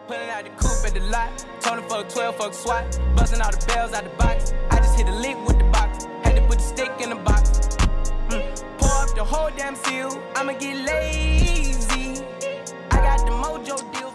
Pulling out the coupe at the lot. Told him fuck 12, fuck SWAT. Busting all the bells out the box. I just hit a lick with the box. Had to put the stick in the box. Pour up the whole damn seal. I'ma get lazy. I got the mojo deals.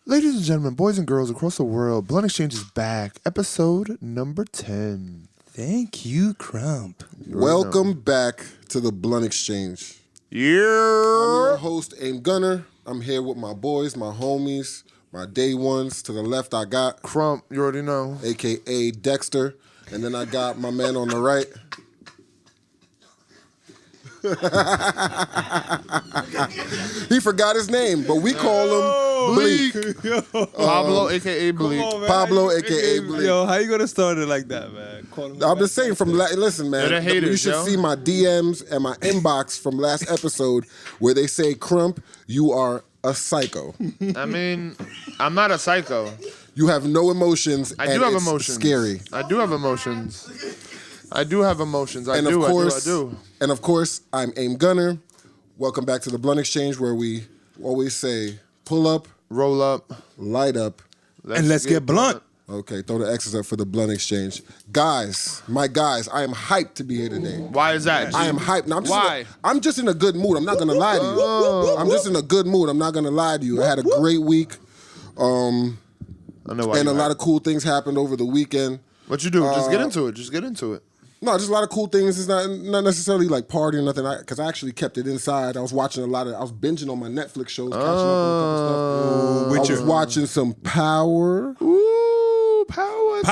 Ladies and gentlemen, boys and girls across the world, BluntXchange is back. Episode number 10. Thank you, Crump. Welcome back to the BluntXchange. Yeah. I'm your host, Aim Gunner. I'm here with my boys, my homies, my day ones. To the left, I got Crump, you already know. a.k.a. Dexter. And then I got my man on the right. He forgot his name, but we call him Bleak. Pablo, a.k.a. Bleak. Pablo, a.k.a. Bleak. Yo, how you gonna start it like that, man? I'm just saying, listen, man. They're the haters, you should see my DMs and my inbox from last episode where they say, Crump, you are a psycho. I mean, I'm not a psycho. You have no emotions. I do have emotions. Scary. I do have emotions. I do. And of course, I'm Aim Gunner. Welcome back to the BluntXchange, where we always say, pull up, roll up, light up, and let's get blunt. Okay, throw the X's up for the BluntXchange. Guys, my guys, I am hyped to be here today. Why is that, G? I am hyped. Now, Why? I'm just in a good mood. I'm not going to lie to you. I'm just in a good mood. I'm not going to lie to you. I had a great week. I know why. And a lot of cool things happened over the weekend. What you do? Just get into it. Just get into it. No, just a lot of cool things. It's not necessarily like partying or nothing, because I actually kept it inside. I was watching I was binging on my Netflix shows, catching up on a couple stuff. I was watching some Power. Ooh, Power.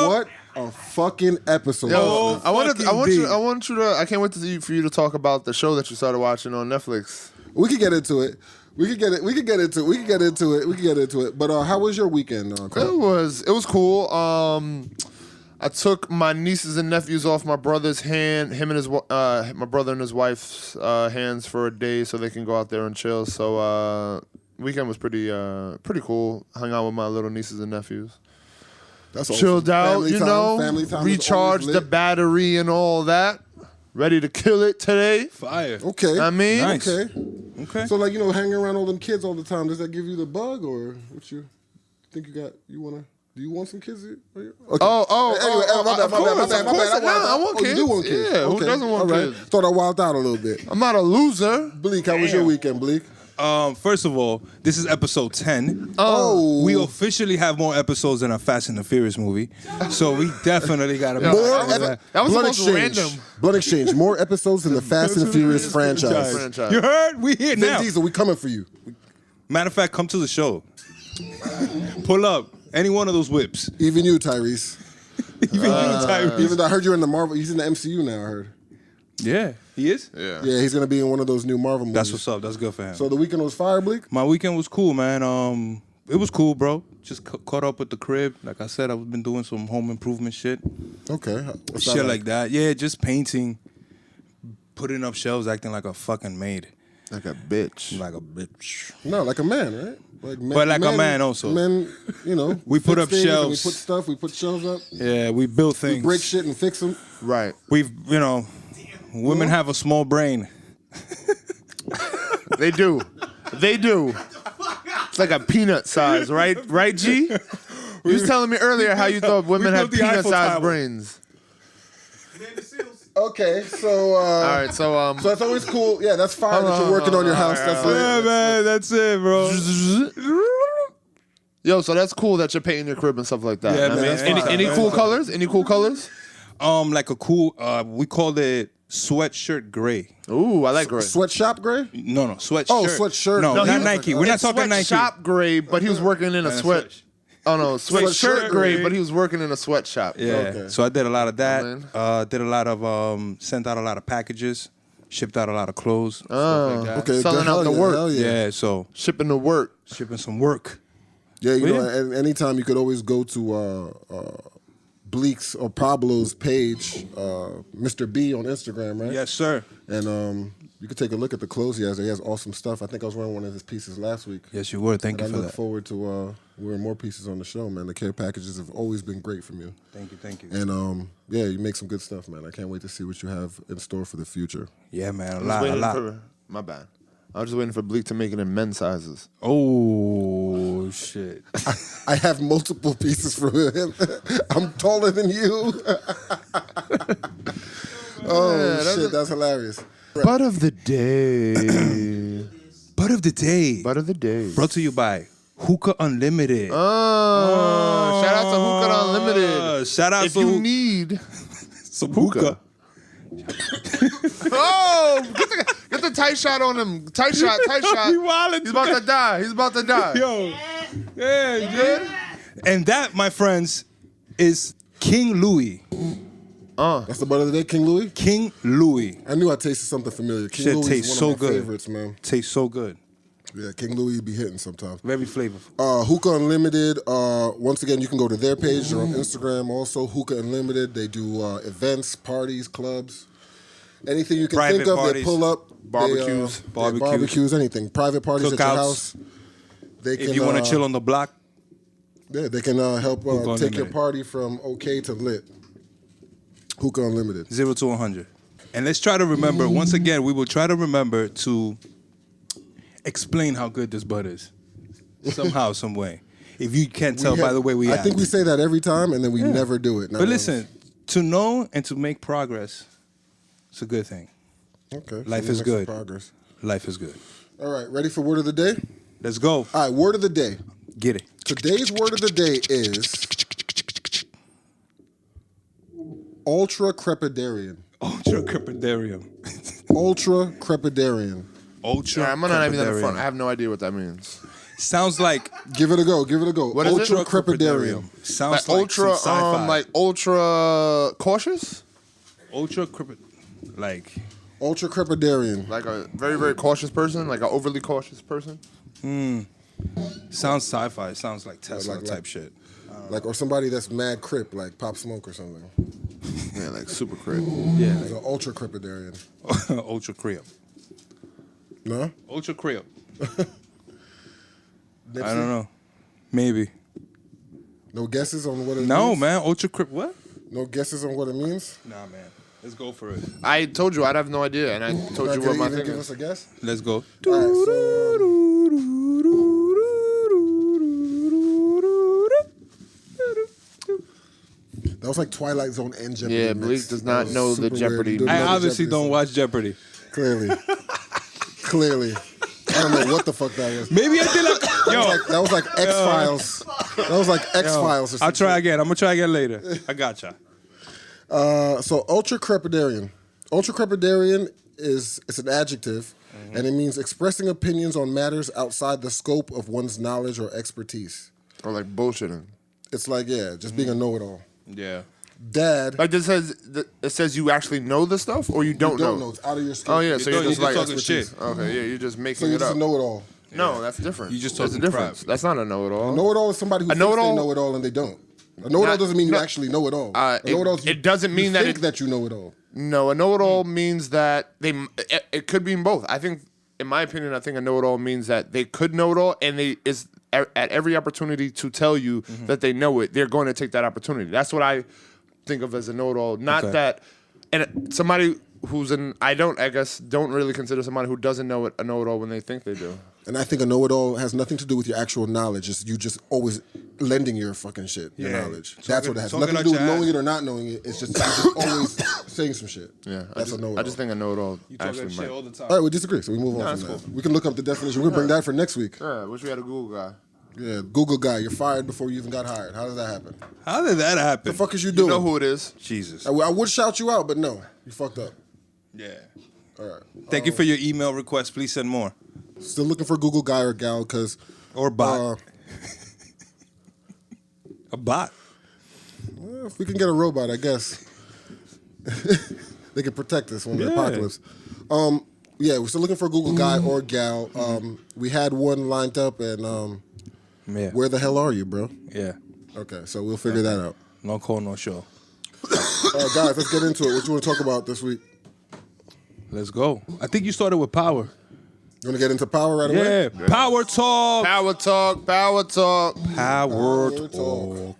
What a fucking episode. Yo, I want you to, I can't wait for you to talk about the show that you started watching on Netflix. We could get into it. We could get into it. But how was your weekend, Cole? It was cool. I took my nieces and nephews off my brother's hand, my brother and his wife's hands for a day, so they can go out there and chill. So weekend was pretty cool. Hung out with my little nieces and nephews. That's chilled awesome. out, family time recharged the battery and all that. Ready to kill it today. Fire. Okay. I mean, nice. Okay. So hanging around all them kids all the time, does that give you the bug, or what you think you got? Do you want some kids? Okay. Anyway, my bad. I want kids. You do want kids? Yeah, okay. Who doesn't want kids? Thought I wilded out a little bit. I'm not a loser. Bleak, how was your weekend, Bleak? First of all, this is episode 10. Oh. We officially have more episodes than a Fast and the Furious movie. So we definitely got to be that was the most random. BluntXchange, more episodes than the Fast and the Furious franchise. You heard? We here now. Vin Diesel, we coming for you. Matter of fact, come to the show. Pull up. Any one of those whips. Even you, Tyrese. Even you, Tyrese. Even though I heard you're in the Marvel, he's in the MCU now, I heard. Yeah, he is? Yeah, he's going to be in one of those new Marvel movies. That's what's up. That's good for him. So the weekend was fire, Bleak? My weekend was cool, man. It was cool, bro. Just caught up with the crib. Like I said, I've been doing some home improvement shit. Okay. Shit like that. Yeah, just painting, putting up shelves, acting like a fucking maid. Like a bitch. Like a bitch. No, like a man, right? But like a man also. Men, we put up shelves. We put stuff, we put shelves up. Yeah, we build things. We break shit and fix them. Right. Women have a small brain. They do. It's like a peanut size, right? Right, G? You was telling me earlier how you thought women have peanut-sized brains. Okay, so all right, so that's always cool. Yeah, that's fine that you're working on your house. That's man, that's it, bro. Yo, so that's cool that you're painting your crib and stuff like that. Yeah, man. That's any cool colors? Any cool colors? Like a cool. We called it sweatshirt gray. Ooh, I like gray. Sweatshop gray? No, sweatshirt. Oh, sweatshirt. No, not Nike. We're not talking Nike. Sweatshop gray, but he was working in a sweat. Oh no, sweatshirt gray, but he was working in a sweatshop. Yeah. Okay. So I did a lot of that. Did a lot of sent out a lot of packages, shipped out a lot of clothes. Stuff like that. Okay, selling out the work. Yeah. So shipping the work, shipping some work. Yeah, and anytime you could always go to Bleak's or Pablo's page, Mr. B on Instagram, right? Yes, sir. And you could take a look at the clothes he has. He has awesome stuff. I think I was wearing one of his pieces last week. Yes, you were. Thank you for that. I look forward to wearing more pieces on the show, man. The care packages have always been great from you. Thank you. And yeah, you make some good stuff, man. I can't wait to see what you have in store for the future. Yeah, man. A lot. My bad. I was just waiting for Bleak to make it in men's sizes. Oh. Oh shit! I have multiple pieces from him. I'm taller than you. Shit, that's hilarious. Butt of the day. Butt of the day. Butt of the day. Brought to you by Hookah Unlimited. Shout out to Hookah Unlimited. Shout out if to you need some hookah. Get the tight shot on him. Tight shot. He wildin'. He's about to die. Yo. Yeah, you good? And that, my friends, is King Louis. That's the butt of the day, King Louis? King Louis. I knew I tasted something familiar. King Shit Louis tastes is so one of my good. favorites, man. Tastes so good. Yeah, King Louis be hitting sometimes. Very flavorful. Hookah Unlimited, once again, you can go to their page. They're on Instagram also, Hookah Unlimited. They do events, parties, clubs. Anything you can Private think of, parties. they pull up. Barbecues. Barbecues, anything. Private parties at your Cookouts. house. They can, If you want to chill on the block, yeah, they can help take your Unlimited. party from okay to lit. Hookah Unlimited. 0 to 100. And let's try to remember, once again, we will try to remember to explain how good this butt is. Somehow, some way. If you can't tell by the way we I act. think we say that every time, and then we never do it. But listen, to know and to make progress, it's a good thing. Okay. Life so is make some good. Progress. Life is good. All right, ready for word of the day? Let's go. All right, word of the day. Get it. Today's word of the day is ultra-crepidarian. Ultra-crepidarium. Ultra-crepidarian. Ultra. I'm not even in the front. I have no idea what that means. Sounds like Give it a go. Give it a go. What is it? Ultra-crepidarian. Sounds Like like ultra, some sci-fi. like ultra cautious, ultra-crepid. Like Ultra-crepidarian. like a very very cautious person, like an overly cautious person. sounds sci-fi. It sounds like Tesla Like- type shit. Like, or somebody that's mad crip, like Pop Smoke or something. Yeah, like super crib. Yeah. Like an ultra-crepidarian. Ultra-crib. No? Ultra-crib. Nipsey? I don't know. Maybe. No guesses on what it No, means? man. Ultra-crib. What? No guesses on what it means? Nah, man. Let's go for it. I told you I'd have no idea, and I told Not you gonna what my even thing give is. us a guess? Let's go. All right, so, that was like Twilight Zone and Jeopardy. Yeah, mix. Bleak does That not was know the super Jeopardy. weird. He I didn't know the obviously Jeopardy don't watch Jeopardy. song. Clearly. I don't know what the fuck that was. Maybe I did. That was like X-Files. That was like X-Files or something. I'll try again. I'm gonna try again later. I gotcha. So ultra-crepidarian. Ultra-crepidarian it's an adjective, and it means expressing opinions on matters outside the scope of one's knowledge or expertise. Or like bullshitting. It's like, yeah, just being a know-it-all. Yeah. Dad, Like it says you actually know the stuff, or you don't know. It's out of your scope. Oh yeah, so you're just like talking shit. Okay, yeah, you're just So making you're it just up. a know-it-all. No, that's different. You just There's a talking difference. crap. That's not a know-it-all. A know-it-all is somebody who thinks know-it-all- they know it all and they don't. A know-it-all Not- doesn't mean you no, actually know it all. A know-it-all is it doesn't mean you that think it- that you know it all. No, a know-it-all means that it could mean both. I think, in my opinion, I think a know-it-all means that they could know it all, and they is at every opportunity to tell you that they know it, they're going to take that opportunity. That's what I think of as a know-it-all. Not Okay. that, and somebody who's I guess, don't really consider somebody who doesn't know it a know-it-all when they think they do. And I think a know-it-all has nothing to do with your actual knowledge. It's you just always lending your fucking shit, your Yeah. knowledge. That's what it has. Talking Nothing to out do with your knowing ass. it or not knowing it. It's just, you're just always saying some shit. Yeah, That's a know-it-all. I just think a know-it-all You talk actually that shit might. all the time. All right, we disagree, so we move on that's from that. cool. We can look up the definition. We're going to bring that for next week. Yeah, wish we had a Google guy. Yeah, Google guy, you're fired before you even got hired. How does that happen? How did that happen? The fuck is you You doing? know who it is. Jesus. I would shout you out, but no, you fucked up. Yeah. All right. Thank you for your email request. Please send more. Still looking for Google guy or gal because Or bot. A bot. if we can get a robot, I guess they can protect us from the Yeah. apocalypse. Yeah, we're still looking for a Google guy or gal. We had one lined up, and Yeah. where the hell are you, bro? Yeah. Okay, so we'll figure that out. No call, no show. Guys, let's get into it. What you want to talk about this week? Let's go. I think you started with power. You want to get into power right away? Yeah. Power talk. Power talk, power talk. Power Power talk. talk.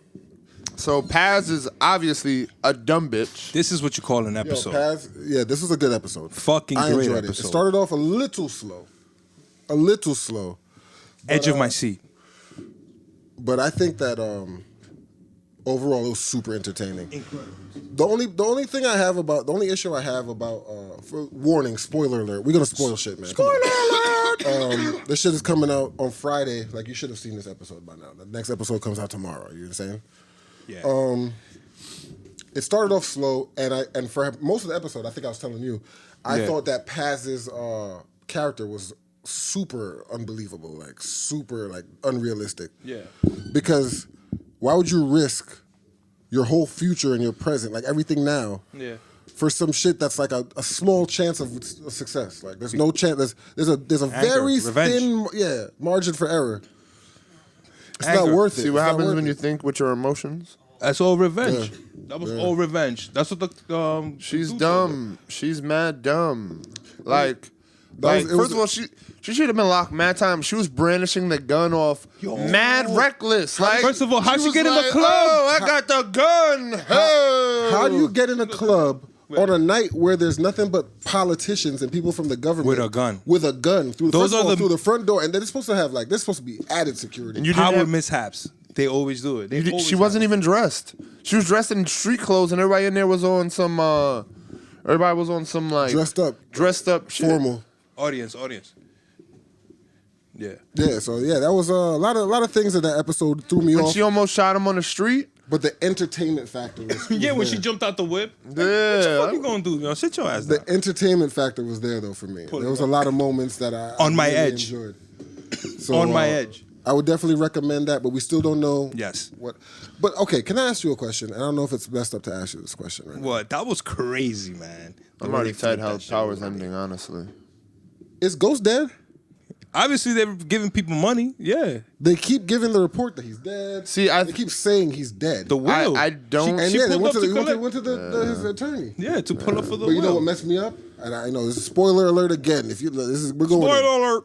So Paz is obviously a dumb bitch. This is what you call an Yo, episode. Paz, yeah, this was a good episode. Fucking I great enjoyed it. episode. It started off a little slow. A little slow. Edge of my seat. But I think that overall it was super entertaining. Incredible. The only issue I have about for warning, spoiler alert. We're gonna spoil shit, man. Spoiler alert! This shit is coming out on Friday. Like, you should have seen this episode by now. The next episode comes out tomorrow. You know what I'm saying? Yeah. It started off slow, and for most of the episode, I think I was telling you, I thought that Paz's character was super unbelievable, like super like unrealistic. Yeah. Because why would you risk your whole future and your present, like everything now, for some shit that's like a small chance of success? Like, there's no chance. There's a very thin margin for error. It's not worth it. See what happens when you think with your emotions? That's all revenge. Yeah. That was all revenge. That's what the she's dumb. She's mad dumb. Like first of all, she should have been locked mad time. She was brandishing the gun off, mad reckless. Like, first of all, how'd she get in the club? Oh, I got the gun. How do you get in a club on a night where there's nothing but politicians and people from the government with a gun? With a gun through the front door, and they're supposed to have they're supposed to be added security. And how were mishaps? They always do it. She wasn't even dressed. She was dressed in street clothes, and everybody in there was on some. Everybody was on some like dressed up shit. Formal. Audience. Yeah. Yeah. So that was a lot of things in that episode threw me off. She almost shot him on the street. But the entertainment factor was when she jumped out the whip. Yeah. What the fuck you gonna do? Yo, sit your ass down. The entertainment factor was there though for me. There was a lot of moments that I enjoyed. So, on my edge. I would definitely recommend that, but we still don't know what. But okay, can I ask you a question? I don't know if it's best up to ask you this question right now. What? That was crazy, man. I'm already tight how Power's ending, honestly. Is Ghost dead? Obviously, they're giving people money. Yeah. They keep giving the report that he's dead. See, they keep saying he's dead. The will. I don't. They went to his attorney. Yeah, to pull up for the will. But you know what messed me up? And I know this is spoiler alert again. We're going. Spoiler alert.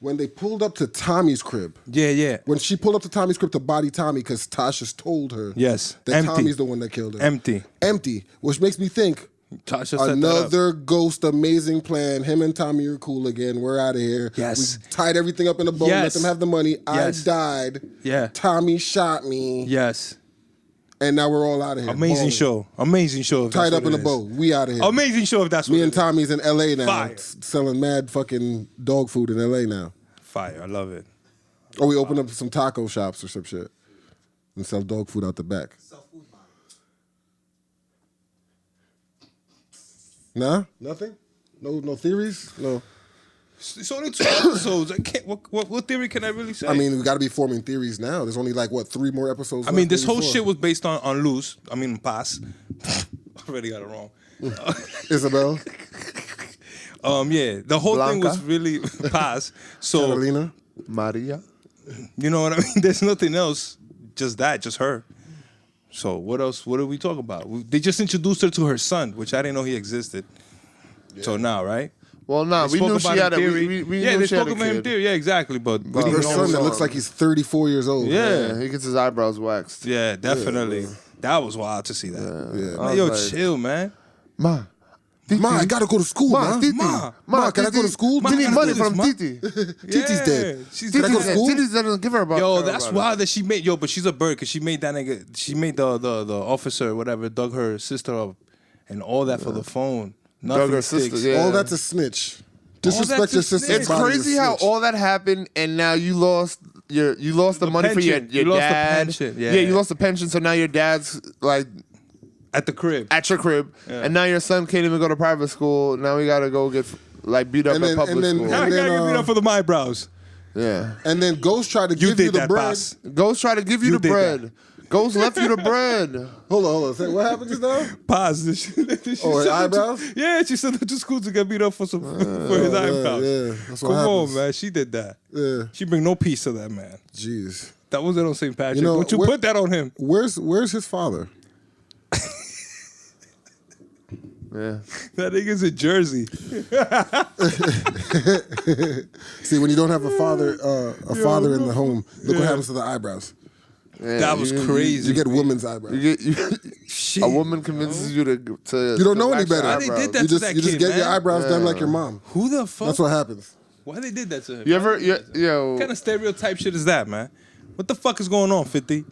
When they pulled up to Tommy's crib. Yeah. When she pulled up to Tommy's crib to body Tommy because Tasha's told her that Tommy's the one that killed her. Empty. Which makes me think Tasha another ghost amazing plan. Him and Tommy are cool again. We're out of here. Yes. We tied everything up in a bow. Let them have the money. Yes. I died. Yeah. Tommy shot me. Yes. And now we're all out of here. Amazing show. Tied up in a bow. We out of here. Amazing show if that's what me and Tommy's in LA now. Fire. Selling mad fucking dog food in LA now. Fire. I love it. Or we open up some taco shops or some shit and sell dog food out the back. Nah? Nothing? No theories? No. It's only 2 episodes. I can't. What theory can I really say? I mean, we got to be forming theories now. There's only 3 more episodes. I mean, this whole shit was based on Luz. I mean, Paz. Already got it wrong. Isabel. Yeah, the whole thing was really Paz. So Carolina, Maria. You know what I mean? There's nothing else. Just her. So what else? What do we talk about? They just introduced her to her son, which I didn't know he existed. Yeah. So now, right? Well, we knew she had a theory. They spoke about him theory. Yeah, exactly. But her son that looks like he's 34 years old. Yeah, he gets his eyebrows waxed. Yeah, definitely. Yeah. That was wild to see that. Yeah. Man, yo, chill, man. Ma, I gotta go to school, Ma. Ma, can I go to school? We need money from Titi. Titi's dead. Can I go to school? Titi doesn't give her about. Yo, that's wild that she made. Yo, but she's a bird because she made that nigga. She made the officer or whatever dug her sister up, and all that for the phone. Nothing her sticks. sister. Yeah. All that's a snitch. Disrespect your sister. It's crazy how all that happened, and now you lost the money for your you lost dad. The pension. Yeah, you lost the pension. So now your dad's like. At the crib. At your crib. Yeah. And now your son can't even go to private school. Now we got to go get beat up at public school. Now I got to get beat up for the eyebrows. Yeah. And then Ghost tried to give you the bread. Boss. Ghost tried to give you the bread. Ghost left you the bread. Hold on. Say, what happened just now? Pause. Her eyebrows? Yeah, she sent her to school to get beat up for his eyebrows. Yeah, that's what Come happens. on, man. She did that. Yeah. She bring no peace to that man. Jeez. That wasn't on St. Patrick. Don't you put that on him. Where's his father? Yeah. That nigga's in Jersey. See, when you don't have a father in the home, look what happens to the eyebrows. Yeah, that was crazy. You get women's eyebrows. A woman convinces you to you don't know any better. They did that you just to that you just kid, get man. your eyebrows done like your mom. Who the fuck? That's what happens. Why they did that to him? You ever, What kind of stereotype shit is that, man? What the fuck is going on, 50?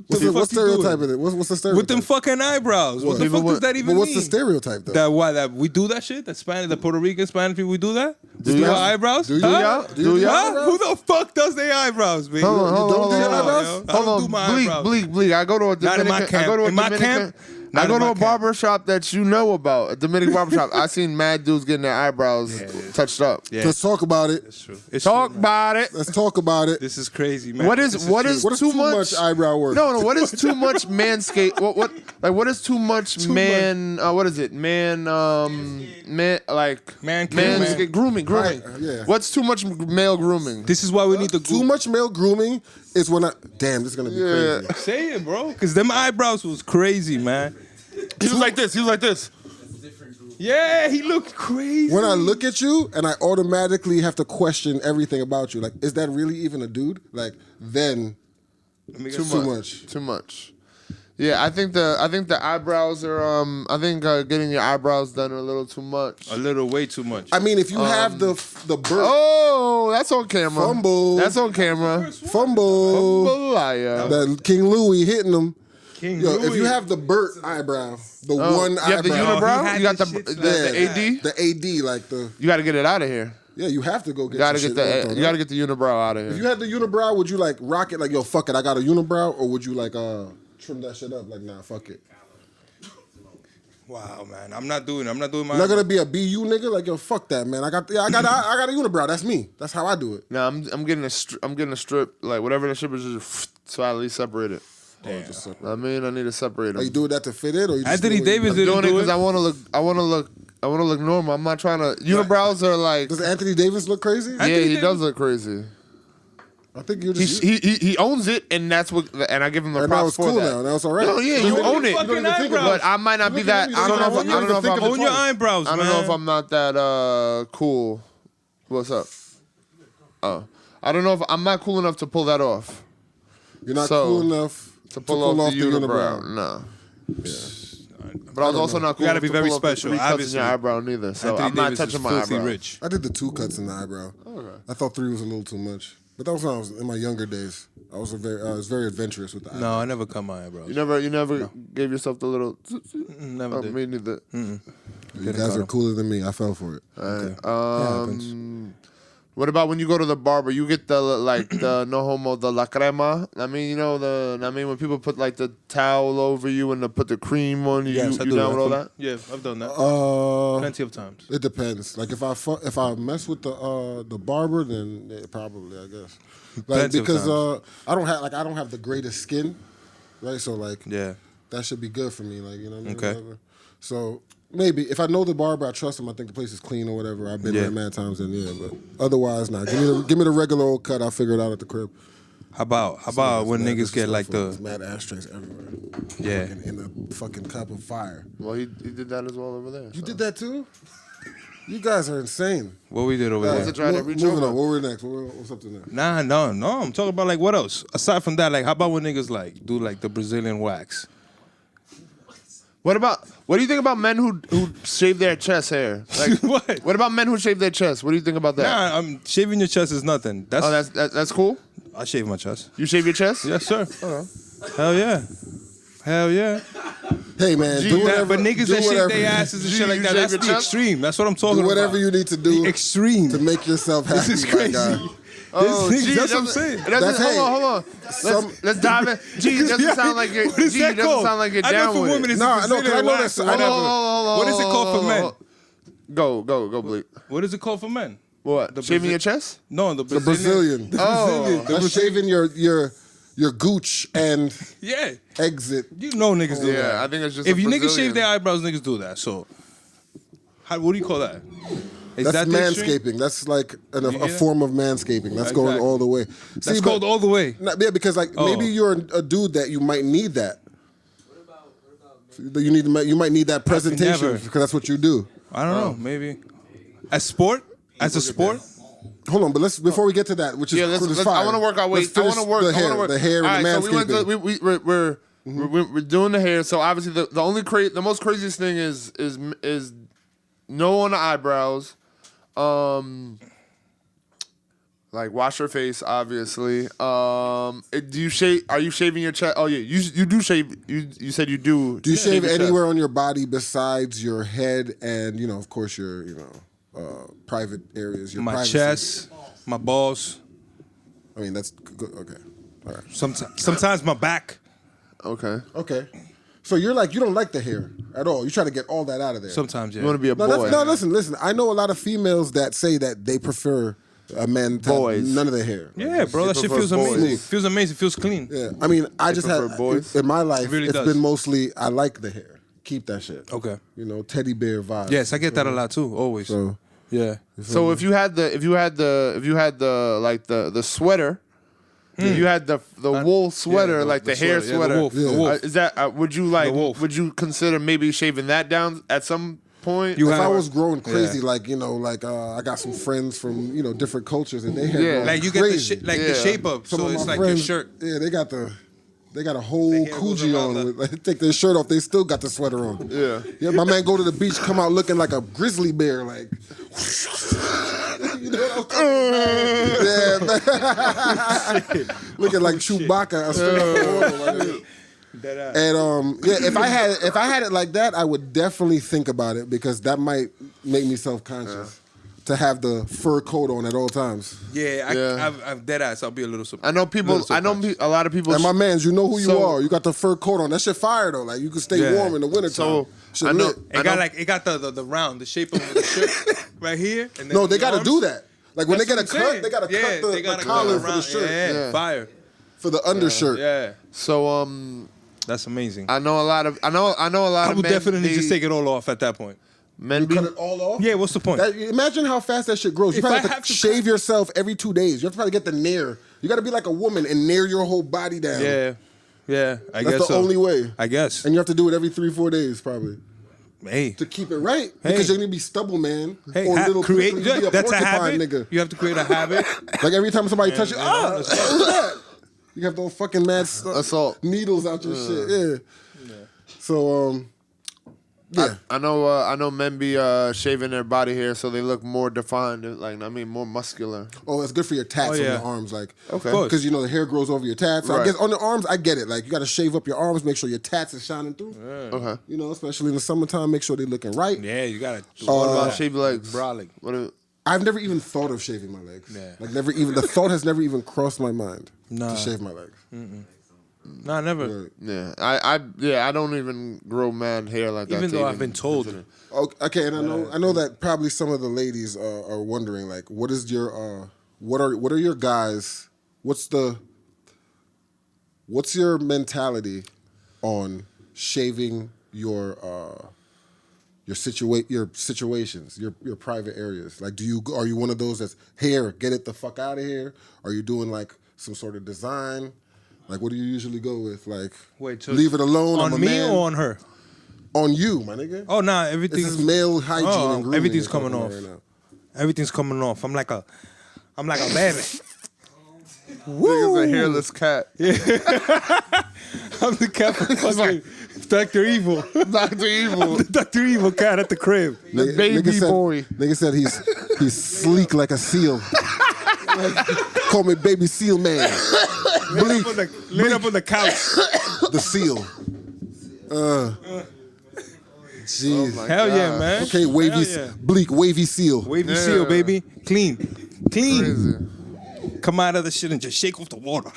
What stereotype is it? What's the stereotype? With them fucking eyebrows. What the fuck does that even mean? What's the stereotype though? That we do that shit? That Spanish, the Puerto Rican Spanish people, we do that? Do y'all? our eyebrows? Do Huh? y'all? Do y'all? Huh? Who the fuck does their eyebrows, man? Hold on, hold on, don't do your hold on. eyebrows? I don't do my eyebrows. Bleak. I go to a Not in my Dominican. I camp. go to a In my Dominican. camp? I Not go in to my a camp. barber shop that you know about, a Dominican barber shop. I seen mad dudes getting their eyebrows touched up. Yeah, Let's talk about it. it's true. It's Talk true, about it. Let's talk about it. This is crazy, man. What This is what true. is What is too too much much eyebrow work? No, what is too much manscape? What is too much man? What is it? Man grooming. Right, yeah. What's too much male grooming? This is why we need to Too much male grooming is when damn, this is gonna be crazy. Say it, bro. Because them eyebrows was crazy, man. He was like this. Yeah, he looked crazy. When I look at you and I automatically have to question everything about you, like, is that really even a dude? Like, then too much. Too much. Yeah, I think the eyebrows are I think getting your eyebrows done are a little too much. A little way too much. I mean, if you have the birth Oh, that's on camera. Fumble. That's on camera. fumble, Liar. that King Louis hitting them. King Yo, if Louis. you have the Burt eyebrow, the one You have the eyebrow, unibrow? he had You got the this shit AD? the AD, like the You got to get it out of here. yeah, you have to go get. You got to some get shit worked on, you got to right? get the unibrow out of If you here. had the unibrow, would you like rock it like yo fuck it, I got a unibrow, or would you like trim that shit up like nah fuck it? Wow, man. I'm not doing my You're not gonna be a BU nigga like yo fuck that man. I got a unibrow. That's me. That's how I do it. No, I'm getting a strip like whatever the strip is just so I at least separate it. Damn. I mean, I need to separate them. Are you doing that to fit it, or you just Anthony doing Davis I'm didn't doing it do because it. I want to look normal. I'm not trying to. Unibrows are like. Does Anthony Davis look crazy? Yeah, he Davis- does look crazy. I think you're just. He owns it, and that's what. And I give him the and now props it's for cool that. now. Now it's all right. No, yeah, you own it. fucking You don't even think eyebrows. But I might not be that. I don't know if I'm. Own your eyebrows, I man. don't know if I'm not that cool. What's up? Oh, I don't know if I'm not cool enough to pull that off. You're not So, cool enough To pull off the unibrow, no. But I was also not cool. You gotta enough be to very pull off the special, 3 cuts in obviously. your eyebrow neither. So Anthony I'm not Davis is touching my filthy eyebrow. rich. I did the 2 cuts in the eyebrow. Okay. I thought 3 was a little too much, but that was when I was in my younger days. I was very adventurous with the eyebrow. No, I never cut my eyebrows. You never gave yourself the little. Never did. Me neither. You guys are cooler than me. I fell for it. What about when you go to the barber? You get the the no homo, the la crema. I mean, when people put like the towel over you and they put the cream on you. Yes, I you do down with all that? Yeah, I've done that. Uh, Plenty of times. It depends. Like if I mess with the barber, then yeah, probably I guess. Like Plenty of because I don't have the greatest skin, right? So like Yeah. that should be good for me. Like you know what I mean? Okay. Whatever. So maybe if I know the barber, I trust him. I think the place is clean or whatever. I've been there mad times and yeah, but otherwise not. Give me the regular old cut. I'll figure it out at the crib. How about when niggas get like There's the mad ashtrays everywhere. Yeah. in a fucking cup of fire. Well, he did that as well over there. You did that too? You guys are insane. what we did over Was there? it trying to reach Moving over? on. What we're next? What's up to next? Nah, no. I'm talking about like what else? Aside from that, like how about when niggas like do like the Brazilian wax? What do you think about men who shave their chest hair? Like, What? What about men who shave their chest? What do you think about that? Nah, shaving your chest is nothing. Oh, that's cool. I shave my chest. You shave your chest? Yes, sir. Hell yeah. Hell yeah. Hey man, do whatever. But niggas do that shave whatever- their asses and G, shit like you that, shave that's your the chest? extreme. That's what I'm talking Do about. whatever you need to do The extreme. to make yourself happy. This is my crazy. guy. Oh, This nigga- gee, that's what I'm saying. Hold hey, on. Let's dive in. Gee, it doesn't sound like you're. What is Gee, that it doesn't called? sound like you're I know down for with women it. it's No, I know, 'cause I Brazilian know wax that- or I know. whatever. What is it called for men? Go, Bleak. What is it called for men? What? Shaving your chest? No, the The Brazilian. Brazilian. Oh, That's shaving your gooch and Yeah. exit. You know niggas do that. yeah. I think it's just. If a you niggas Brazilian. shave their eyebrows, niggas do that. So, what do you call that? Is That's that the extreme? manscaping. That's like a hear? form of manscaping. That's going Exactly. all the way. That's called all the way. Yeah, because like maybe you're a dude that you might need that. You might need that presentation never. because that's what you do. I don't know. Maybe as sport, as a sport. Hold on, but before we get to that, which is let's, fire. I want to work our way. Let's I finish want to work the hair All and the right, so we went manscaping. to, we're doing the hair. So obviously the most craziest thing is no on the eyebrows. Like wash your face, obviously. Do you shave? Are you shaving your chest? Oh yeah, you do shave. You said you do. Do you shave your chest. anywhere on your body besides your head and of course your private areas? Your My privacy? chest, my balls. I mean that's good. Okay, all right. Sometimes my back. Okay. Okay. So you're like you don't like the hair at all. You try to get all that out of there. Sometimes, yeah. You want to be a boy? Listen. I know a lot of females that say that they prefer a man to have none of their hair. Yeah, bro, that shit feels amazing. Feels amazing. Feels clean. Yeah. I mean, I just prefer had boys? in my life. It really it's does. been mostly I like the hair. Keep that shit. Okay. Teddy bear vibe. Yes, I get that a lot too. Always. So Yeah. So if you had the sweater, if you had the wool sweater, like the hair sweater, sweater, the wolf, the wolf. is that would you like? The wolf. Would you consider maybe shaving that down at some point? You if have- I was growing crazy, like I got some friends from different cultures and they had Yeah. Like you get crazy. the shape up, Some so of it's my like friends, your shirt. Yeah, they got a whole hair goes coochie around on. They take their shirt off, they still got the sweater on. Yeah. Yeah, my man go to the beach, come out looking like a grizzly bear, like. You know what I'm talking about? Yeah, man. Looking like Chewbacca. Straight out the water, like. And if I had it like that, I would definitely think about it because that might make me self-conscious to have the fur coat on at all times. Yeah, I'm dead ass. I'll be a little surprised. I know people. I know a lot of people. And my mans, you know who you So- are. You got the fur coat on. That shit fire though. Like you can stay warm in the winter time. So, I know- It got the round, the shape of the shirt right here. And then No, they the got to arms. do that. Like when That's they get a what I'm saying. cut, they got to cut the gotta collar cut for the around. shirt. Yeah, fire. For the undershirt. Yeah, So that's amazing. I know a lot of. I know a lot I of would men. definitely just take it all off at that point. Men be, Cut it all off? Yeah, what's the point? Imagine how fast that shit grows. You If probably I have have to to shave yourself every 2 days. You have to probably get the nair. You got to be like a woman and nair your whole body down. yeah, I That's guess the so. only way. I guess. And you have to do it every 3-4 days probably. Hey, To keep it right. Hey. Because you're going to be stubble man. hey, or little create. prickly, you be a That's a porcupine habit. nigga. You have to create a habit. Like every time somebody touches you, yeah, what's that? You have those fucking mad assault needles out your shit. Yeah. So yeah. I know men be shaving their body hair so they look more defined, like more muscular. Oh, it's good for your tats on yeah. your arms, like Okay. course. because the hair grows over your tats. So I Right. guess on the arms, I get it. Like you got to shave up your arms, make sure your tats is shining through. Okay. Especially in the summertime, make sure they looking right. Yeah, you gotta. What about shave legs? brolic? I've never even thought of shaving my legs. Yeah. Like never even the thought has never even crossed my mind Nah. to shave my legs. Nah, never. Yeah, I don't even grow mad hair like that. Even to though I've been told. consider. Okay, and I know that probably some of the ladies are wondering like, what is your what are your guys? What's your mentality on shaving your situations, your private areas? Like, are you one of those that's hair, get it the fuck out of here? Are you doing like some sort of design? Like, what do you usually go with? Like, Wait, so leave it alone. I'm On a me man. or on her? On you, my nigga. Oh, nah, This everything's is male hygiene and grooming. everything's we're coming talking off. about right now. Everything's coming off. I'm like a baby. Nigga's a hairless cat. I'm the cat from fucking Dr. Evil. Dr. Evil. Dr. Evil cat at the crib. The baby said, boy. Nigga said he's sleek like a seal. Call me baby seal man. Laid up on the couch. The seal. Jeez. Hell yeah, man. Okay, Hell yeah. bleak, wavy seal. Wavy seal, baby. Clean. Come out of the shit and just shake off the water.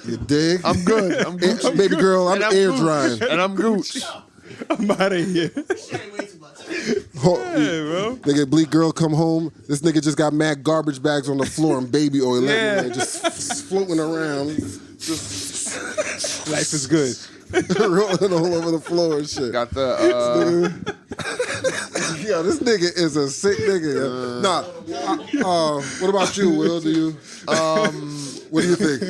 You dig? I'm good. I'm good. Baby girl, I'm air drying. And I'm Gooch. I'm out of here. bro. Nigga, bleak girl come home. This nigga just got mad garbage bags on the floor and baby oil everywhere, just floating around, Life is good. rolling all over the floor and shit. Got the. Yo, this nigga is a sick nigga. What about you, Will? Do you? What do you think?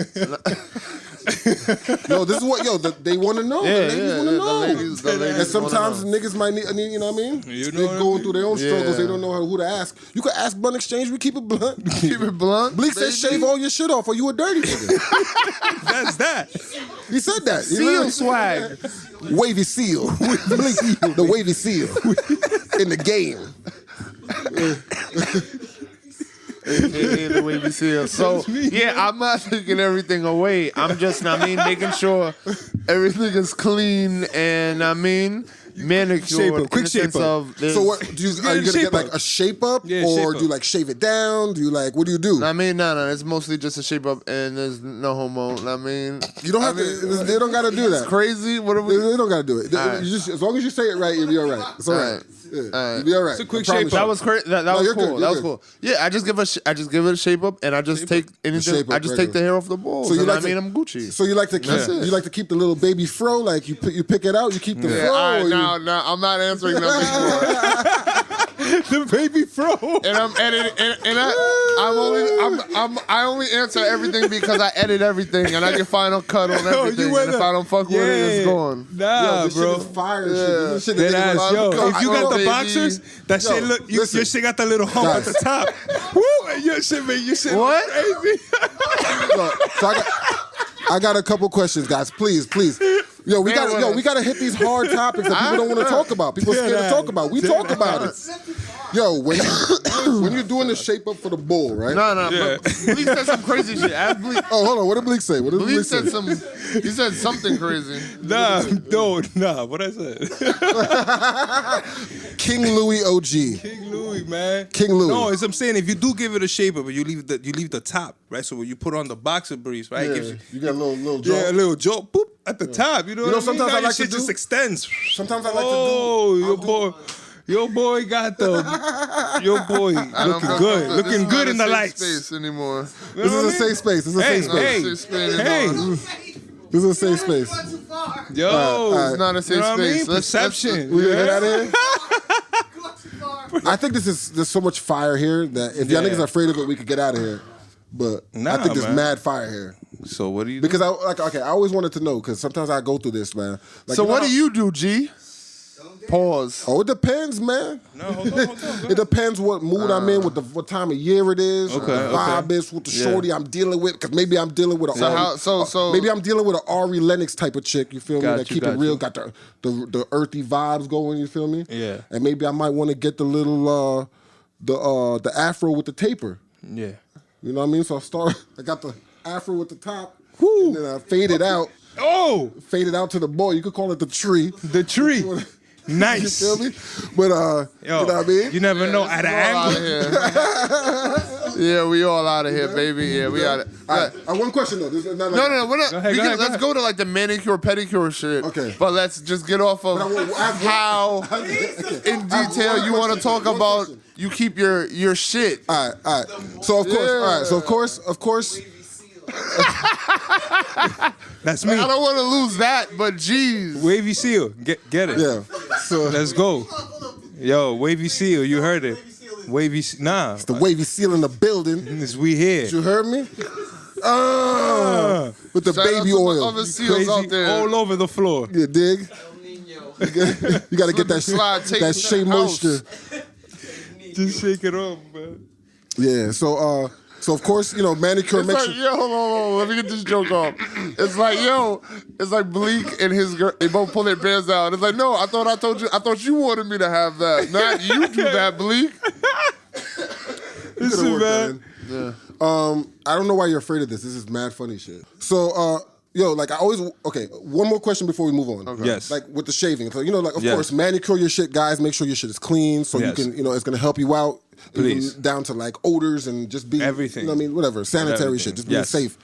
Yo, this is what they want to know. The ladies want to know. The ladies And sometimes wanna know. niggas might need, you know what I mean? You know They what I going mean? through their own struggles. Yeah. They don't know who to ask. You could ask BluntXchange. We keep it blunt. Keep it blunt. Bleak said, shave all your shit off, or you a dirty nigga. That's that. He said that. He Seal literally- swag. Wavy Seal. Bleak, the Wavy Seal in the game. AKA the Wavy Seal. So yeah, I'm not taking everything away. I'm just, making sure everything is clean and manicured. Shape up, quick shape up. So what are you gonna get like a shape up, Yeah, or shape do you up. like shave it down? Do you like what do you do? No, it's mostly just a shape up, and there's no homo. You don't have to. They don't gotta do that. It's crazy. What are we? They don't gotta do it. All right. You just, as long as you say it right, you'll be all right. It's all right. Yeah, you'll be all right. It's a quick I promise shape you. That was crazy. That was you're cool. good, That you're was good. cool. Yeah, I just give it a shape up, and I just take anything. shape up I just take the hair off the balls. So you and like I'm Gucci. So you like to keep you like to keep the little baby fro, like you pick it out, you keep the fro. All right, or you- now I'm not answering that The baby fro. and I'm editing, and I only answer everything because I edit everything, and I get final cut on everything. And if I don't fuck with it, it's gone. Nah, this bro. shit is fire. Yeah. This shit Dead ass, yo. If you got the baby. boxers, that Yo, shit look. Your shit got the little hump at the top. Woo! Your shit, man. Your shit What? look crazy. So I got a couple questions, guys. Please. Yo, we gotta hit these hard topics that people don't want to talk about. People are scared to talk about. We talk about it. Yo, when you're doing the shape up for the bull, right? No. But Bleak said some crazy shit. Ask Bleak. Oh, hold on. What did Bleak say? Bleak said he said something crazy. Nah. What I said? King Louis OG. King Louis, man. King Louis. No, as I'm saying, if you do give it a shape up, you leave the top, right? So when you put on the boxer briefs, right? Yeah, It gives you got a little joke. a little joke, boop, at the top. You know what I mean? sometimes Now I your like to shit just do- extends. Sometimes I like Oh, to do. your boy got the. Your boy looking good, looking good in the lights. Space anymore. You This know is a what I mean? safe space. This is a safe space. Hey, Safe space hey, anymore. This is a safe space. yo, It's not a safe you know what I mean? space. Perception. We gonna yeah. get out of here? I think there's so much fire here that if y'all Yeah. niggas are afraid of it, we could get out of here. But I Nah, think there's man. mad fire here. So what do you? Because I always wanted to know, because sometimes I go through this, man. Like, So you know what how- do you do, G? Pause. Oh, it depends, man. No, hold on. It depends what mood I'm in, what time of year it is, Okay, what the vibe okay. is, what the shorty I'm dealing with. Because maybe I'm dealing with a maybe I'm dealing with an Ari Lennox type of chick. You feel me? That keep it real, got the earthy vibes going. You feel me? Yeah. And maybe I might want to get the little the afro with the taper. Yeah. You know what I mean? So I got the afro with the top, and then I fade it out. Oh, Fade it out to the boy. You could call it the tree. the tree. Nice. You feel me? But Yo, you know what I mean? You never know at an angle. Yeah, we all out of here, baby. Yeah, we out. All right. One question though. We're not. No, we're not. Go ahead, Let's go to like the manicure, pedicure shit. Okay. But let's just get off of how in detail you want to talk about. You keep your shit. All right. So of course, all right. So of course. That's me. I don't want to lose that, but geez. Wavy Seal. Get it. Yeah. So Let's go. Yo, Wavy Seal. You heard it. Wavy. Nah. the Wavy Seal in the building. It's we here. You heard me? With the Shout out baby to the oil. other seals out there. All over the floor. You dig? You gotta get that Slide, take that it shea to the house. moisture. Just shake it off, man. Yeah. So of course, manicure It's makes like, yo, hold on, let me get this joke off. It's like, it's like Bleak and his girl, they both pull their bands out. It's like, no, I thought you wanted me to have that. Not you do that, Bleak. Listen, man. I don't know why you're afraid of this. This is mad funny shit. So, like I always, okay, one more question before we move on. Okay. Yes. Like with the shaving. So, of Yes. course, manicure your shit, guys. Make sure your shit is clean so Yes. you can, it's going to help you out. Please. Even down to like odors and just be Everything. You know what I mean? Whatever. Sanitary Everything. shit. Just being Yes. safe,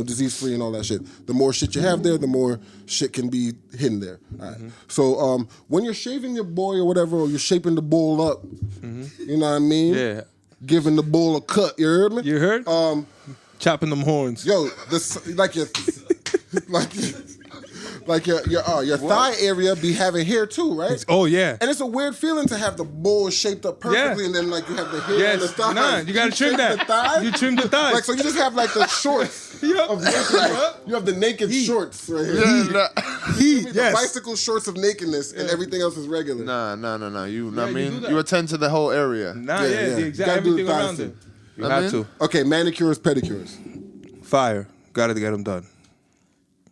disease free and all that shit. The more shit you have there, the more shit can be hidden there. All right. So when you're shaving your boy or whatever, or you're shaping the bull up, you know what I mean? Yeah. Giving the bull a cut, you heard me? You heard? Chopping them horns. Yo, your thigh area be having hair too, right? Oh, yeah. And it's a weird feeling to have the bull shaped up perfectly, Yeah. and then like you have the hair on the Yes. thigh. Nah, you gotta trim shape that. The thigh? You trim the thighs. Like so, you just have like the shorts Yup. of nakedness. You have the naked shorts right here. Yeah, The bicycle shorts of nakedness, and everything else is regular. nah. You know what I you mean? do that. You attend to the whole area. Nah, Yeah, yeah, yeah. the You exact gotta do the everything thighs around too. it. You I have mean? to. Okay, manicures, pedicures. Fire. Gotta get them done.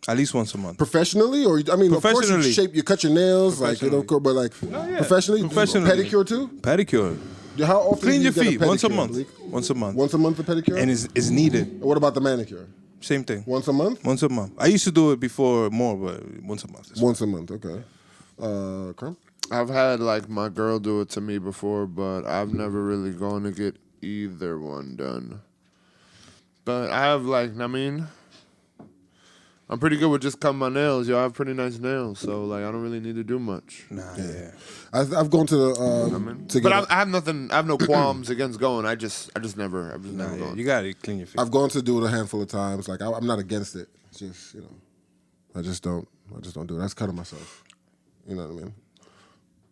At least once a month. Professionally, or of course you Professionally. you cut your nails, like Professionally. but like yeah. professionally, Professionally. pedicure too. Pedicure. How often Clean do you your get feet a once a pedicure, month. Bleak? Once a month. Once a month a pedicure? And it's needed. What about the manicure? Same thing. Once a month? Once a month. I used to do it before more, but once a month. Once a month, okay. Crump? I've had like my girl do it to me before, but I've never really gone to get either one done. But I have like, I mean, I'm pretty good with just cutting my nails. Yo, I have pretty nice nails, so like I don't really need to do much. Nah, yeah. I've gone to the to get But I have nothing. I have no qualms against going. I've just never gone. You gotta clean your feet. I've gone to do it a handful of times. Like I'm not against it. It's just I just don't do it. That's cutting myself. You know what I mean?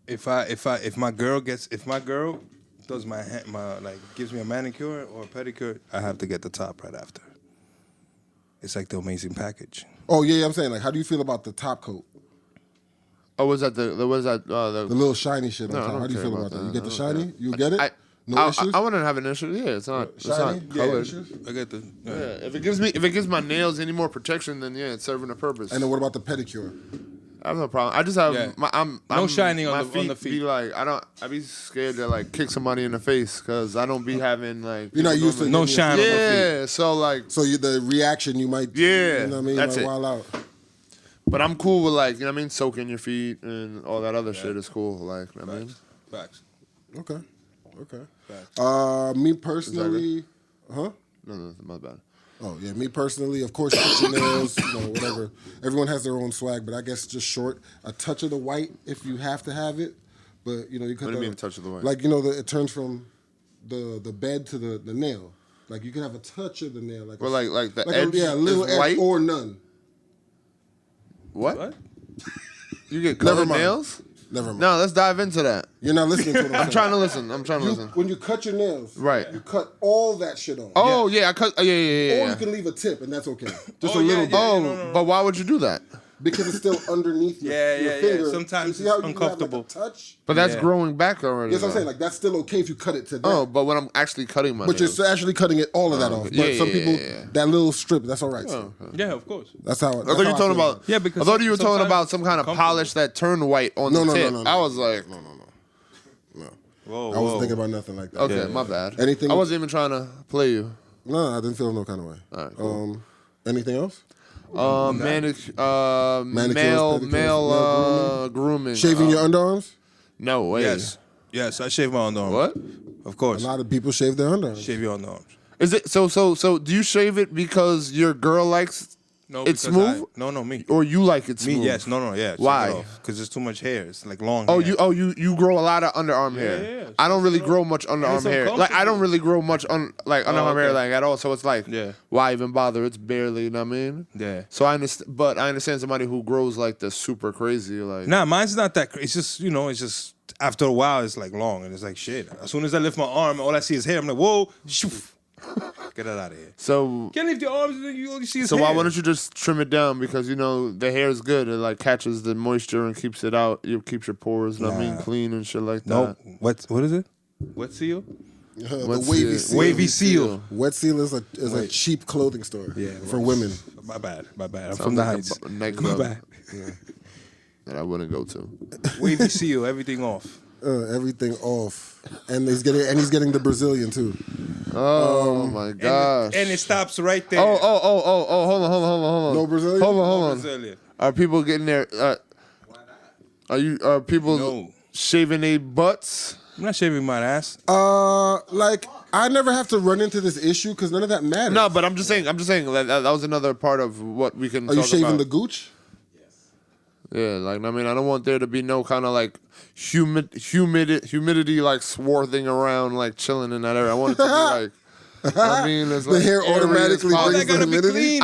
If my girl does my like gives me a manicure or a pedicure, I have to get the top right after. It's like the amazing package. Oh yeah, I'm saying like, how do you feel about the top coat? Oh, was that the The little shiny shit on No, I top. don't How do you care feel about about that? that. You get I the don't shiny? You get it? I No issues? I wouldn't have an issue. Yeah, it's not Shiny? not colored. issues? I get the Yeah, if it gives my nails any more protection, then yeah, it's serving a purpose. And then what about the pedicure? I have no problem. I just have No shining on my the feet. Be like I be scared to like kick somebody in the face because I don't be having like You're not used to no getting- shine on the feet. yeah. So like, So the reaction you might Yeah, you know what I mean, that's you it. might wild out. but I'm cool with like, you know what I mean, soaking your feet and all that other shit is cool. Like, you know what I mean, Facts. Okay. Okay. Facts. Me personally, huh? no, my bad. Oh yeah, me personally, of course, cut your nails, whatever. Everyone has their own swag, but I guess just short, a touch of the white if you have to have it. But you cut. What do you mean a touch of the white? Like it turns from the bed to the nail. Like you can have a touch of the nail, like Well, like the like edge a little is edge white. or none. What? You get colored mind. nails? Never mind. No, let's dive into that. You're not listening to what I'm saying. I'm trying to listen. I'm trying to listen. When you cut your nails, Right. you cut all that shit off. Oh yeah, I cut. Yeah. Or Yeah. you can leave a tip, and that's okay. Just Oh, a yeah, little yeah. bit. Oh, no. but why would you do that? Because it's still underneath your, Yeah, your yeah. finger. Sometimes You see it's how you can have, uncomfortable. Like, a touch? But that's Yeah. growing back already. Yes, I'm though. saying, like, that's still okay if you cut it to that. Oh, but when I'm actually cutting my But nails. you're actually cutting it, all of that off. But yeah, some yeah, people, yeah. that little strip, that's all right. still. Yeah, of course. That's how. I thought you were talking about. Yeah, because I thought you were talking sometimes about some kind of comfortable. polish that turned white on No, the no, tip. no, no. I was like, No. Whoa, I wasn't thinking about nothing like that. okay, my bad. Anything- I wasn't even trying to play you. No, I didn't feel no kind of way. All right, cool. Anything else? Manicures, Manicures, male pedicures, grooming. Shaving your underarms? No way. Yes, I shave my underarms. What? Of A course. lot of people shave their underarms. Shave your underarms. Is it so? Do you shave it because your girl likes No, it's because smooth, No, me. or you like it Me, smooth? yes. No, yeah. Why? Because it's too much hair. It's like long Oh, hair. you grow a lot of underarm hair. yeah. I don't really grow much underarm it's hair. Like I don't uncomfortable. really grow much underarm hair okay. like at all. So it's like, Yeah. why even bother? It's barely, you know what I mean? Yeah. So I understand, but I understand somebody who grows like the super crazy, like. Nah, mine's not that crazy. It's just, it's just after a while, it's like long and it's like shit. As soon as I lift my arm, all I see is hair. I'm like, whoa, shoof. Get that out of here. So Can't lift your arms and then you only see his so hair. why wouldn't you just trim it down? Because the hair is good. It like catches the moisture and keeps it out. It keeps your pores, you know what I mean, clean and shit like No. that. What is it? Wet seal? The What's wavy it? seal. Wavy seal. Wet Seal is a cheap clothing store for women. My bad. I'm Sounds from the like heights. a nightclub My bad. that I wouldn't go to. Wavy seal, everything off. Everything off, and he's getting the Brazilian too. Oh my gosh. And it stops right there. Oh, hold on. No Brazilian. Hold on. Brazilian. Are people getting their are people No. shaving their butts? I'm not shaving my ass. Like I never have to run into this issue because none of that matters. No, but I'm just saying that was another part of what we can Are you talk shaving about. the gooch? Yeah, like I mean, I don't want there to be no kind of like humidity like swarthing around, like chilling in that area. I want it to be like, I mean, it's The like hair airy as automatically possible. brings the gotta be humidity. clean.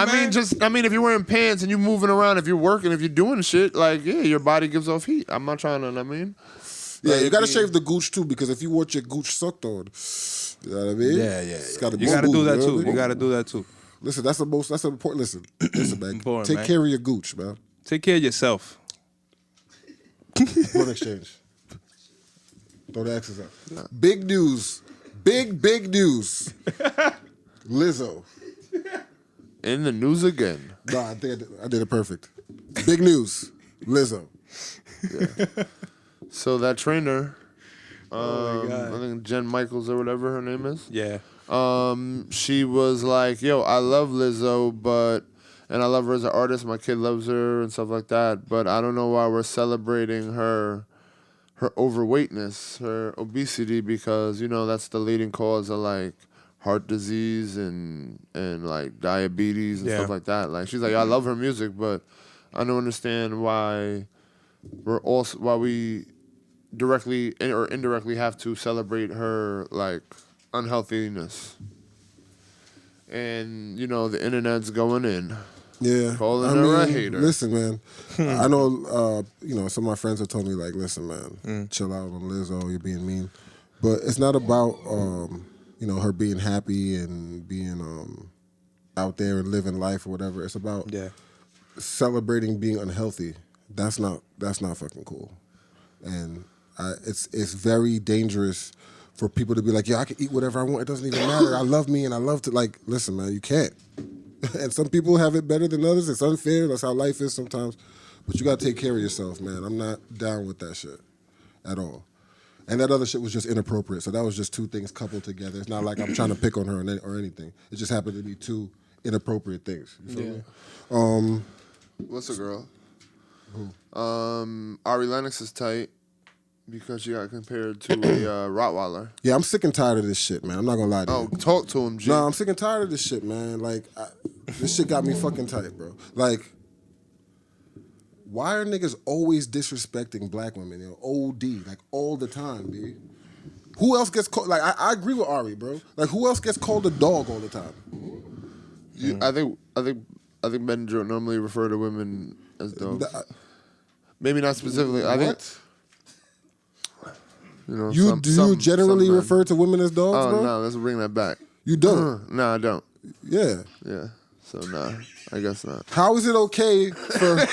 I mean, if you're wearing pants and you're moving around, if you're working, if you're doing shit, like yeah, your body gives off heat. I'm not trying to. I mean, Yeah, you gotta Like, shave the gooch too because if you want your gooch sucked on, you know what I mean? Yeah. It's gotta You gotta boom, do that you know too. what I You mean? gotta do that too. Listen, that's the important. Listen, man. Important, Take man. care of your gooch, man. Take care of yourself. BluntXchange. Throw the X's up. Big news. Big news. Lizzo. in the news again. No, I think I did it perfect. Big news. Lizzo. So that trainer I think Jen Michaels or whatever her name is. Yeah. She was like, yo, I love Lizzo, and I love her as an artist. My kid loves her and stuff like that. But I don't know why we're celebrating her overweightness, her obesity, because, you know, that's the leading cause of, like, heart disease and like, diabetes and stuff like that. Like, she's like, I love her music, but I don't understand why we directly or indirectly have to celebrate her, like, unhealthiness. And, you know, the internet's going in. Yeah, Calling her a hater. Listen, man. I know, you know, some of my friends have told me, like, listen, man, chill out on Lizzo, you're being mean. But it's not about, you know, her being happy and being out there and living life or whatever. It's about celebrating being unhealthy. That's not fucking cool. And it's very dangerous for people to be like, yeah, I can eat whatever I want. It doesn't even matter. I love me and I love to, like, listen, man, you can't. And some people have it better than others. It's unfair. That's how life is sometimes. But you got to take care of yourself, man. I'm not down with that shit at all. And that other shit was just inappropriate. So that was just two things coupled together. It's not like I'm trying to pick on her or anything. It just happened to be two inappropriate things. You feel me? What's the girl? Who? Ari Lennox is tight because she got compared to a Rottweiler. Yeah, I'm sick and tired of this shit, man. I'm not going to lie to you. Oh, talk to him, G. No, I'm sick and tired of this shit, man. Like, this shit got me fucking tight, bro. Like, why are niggas always disrespecting black women? You know, OD, like, all the time, B. Who else gets called? Like, I agree with Ari, bro. Like, who else gets called a dog all the time? I think men normally refer to women as dogs. Maybe not specifically. I think. You know, you generally refer to women as dogs, bro? Oh, no, let's bring that back. You don't? No, I don't. Yeah. Yeah. So, nah, I guess not. How is it okay for...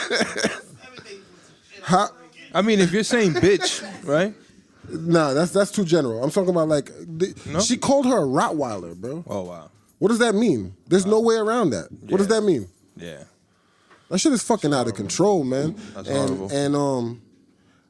I mean, if you're saying bitch, right? Nah, that's too general. I'm talking about, like... She called her a Rottweiler, bro. Oh, wow. What does that mean? There's no way around that. What does that mean? Yeah. That shit is fucking out of control, man. That's horrible. And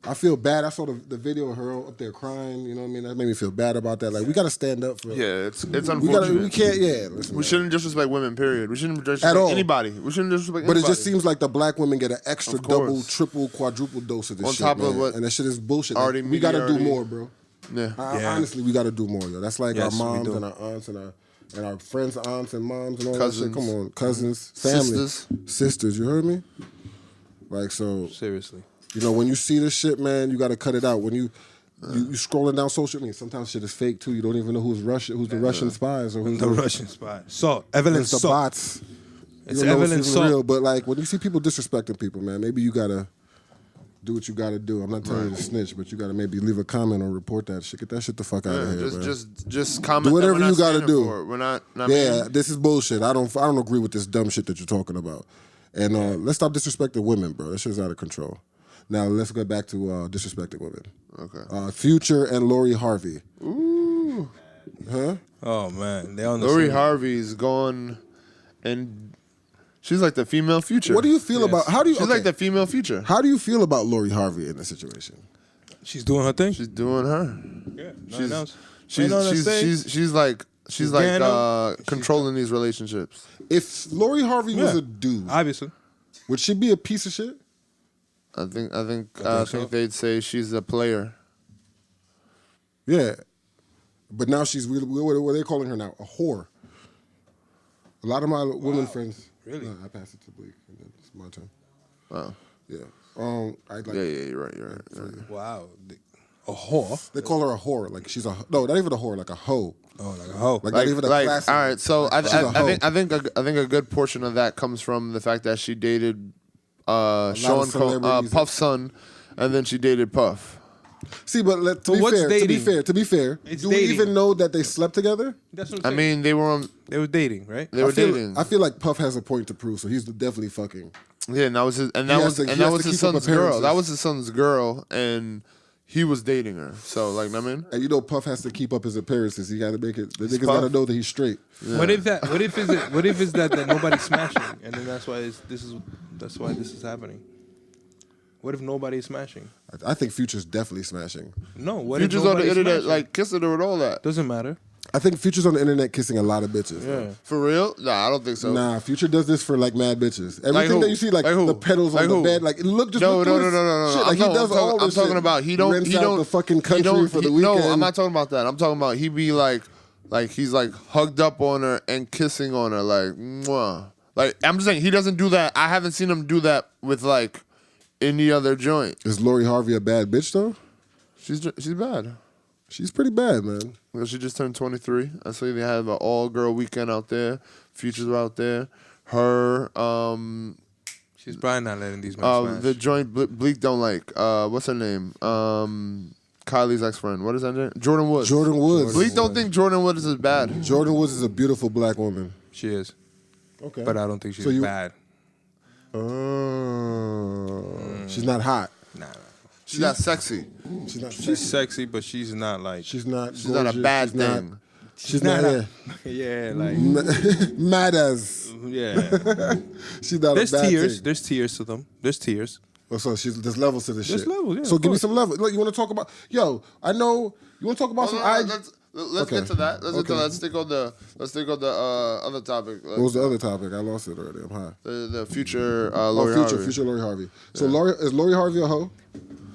I feel bad. I saw the video of her up there crying. You know what I mean? That made me feel bad about that. Like, we got to stand up for... Yeah, it's unfortunate. We can't... Yeah, listen, we shouldn't disrespect women, period. We shouldn't disrespect at all. Anybody. We shouldn't disrespect But anybody. it just seems like the black women get an extra double, triple, quadruple dose of this shit, On top of man. what... And that shit is bullshit. Already we got to do more, bro. Yeah. Honestly, we got to do more, yo. That's like our moms and our aunts and our friends' aunts and moms and all Cousins. that shit. Come on, cousins, family. Sisters, you heard me? Like, so... Seriously. You know, when you see this shit, man, you got to cut it out. When you scrolling down social media, sometimes shit is fake, too. You don't even know who's the Russian spies or who's the Russian spies. So, Evelyn it's the So. bots. It's you don't know Evelyn what's So. real, but, like, when you see people disrespecting people, man, maybe you got to do what you got to do. I'm not telling you to snitch, but you got to maybe leave a comment or report that shit. Get that shit the fuck out of here, man. Just comment. Do whatever you got to do. We're not this is bullshit. I don't agree with this dumb shit that you're talking about. And let's stop disrespecting women, bro. That shit's out of control. Now let's go back to disrespecting women. Okay. Future and Lori Harvey. Ooh. Huh? Oh man, they on the Lori same. Harvey's gone, and she's like the female Future. What do you feel about? How do you? She's like the female Future. How do you feel about Lori Harvey in this situation? She's doing her thing. She's doing her. Yeah. She's like controlling these relationships. If Lori Harvey was a dude, obviously, would she be a piece of shit? I think they'd say she's a player. Yeah, but now she's what are they calling her now? A whore. A lot of my women friends. Really? No, I pass it to Bleak, and then it's my turn. Wow. Yeah. You're right. wow. A whore. They call her a whore. Like she's not even a whore. Like a hoe. Oh, like a hoe. Like not even a classy. All right. So like, I think a good portion of that comes from the fact that she dated Sean Puff's son, and then she dated Puff. See, but to be fair, do we even know that they slept together? That's what I'm saying. I mean, they were dating, right? They were dating. I feel like Puff has a point to prove, so he's definitely fucking. Yeah, and that was his son's girl. That was his son's girl, and he was dating her. So, like, I mean, and you know, Puff has to keep up his appearances. He got to make it. The niggas got to know that he's straight. Yeah. What if it's that nobody's smashing, and then that's why this is happening. What if nobody's smashing? I think Future's definitely smashing. No, what Future's if on the nobody's internet, smashing? like kissing her and all that. Doesn't matter. I think Future's on the internet kissing a lot of bitches. Yeah. For real? Nah, I don't think so. Nah, Future does this for like mad bitches. Everything who? that you see, like Like who? the pedals Like on the who? bed, like look just No, look no, through no, his no, no, shit. Like he does all I'm this talking shit. about he don't Rents out the fucking country for the weekend. No, I'm not talking about that. I'm talking about he be like he's like hugged up on her and kissing on her, like mwah. Like I'm just saying he doesn't do that. I haven't seen him do that with like any other joint. Is Lori Harvey a bad bitch though? She's bad. She's pretty bad, man. Well, she just turned 23. I see they have an all-girl weekend out there. Futures out there. Her, She's probably not letting these men smash. the joint Bleak don't like. What's her name? Kylie's ex-friend. What is that name? Jordan Woods. Jordan Woods. Bleak don't think Jordan Woods is bad. Jordan Woods is a beautiful black woman. She is. Okay. But I don't think she's So you- bad. She's not hot. Nah. She's not sexy. She's not. She's sexy, but she's not like... She's not. She's not a bad thing. She's not. yeah, like... Mad as. Yeah. She's not There's a bad tears. thing. There's tears to them. There's tears. Oh, so there's levels to this There's shit. levels, yeah, So of give me course. some levels. Look, you want to talk about? Yo, I know you want to talk about some. Let's Okay. get to that. Let's get to Okay. that. Let's stick on the other topic. What was the other topic? I lost it already. I'm high. The future Oh, Lori Harvey. future Lori Harvey. So is Lori Harvey a hoe?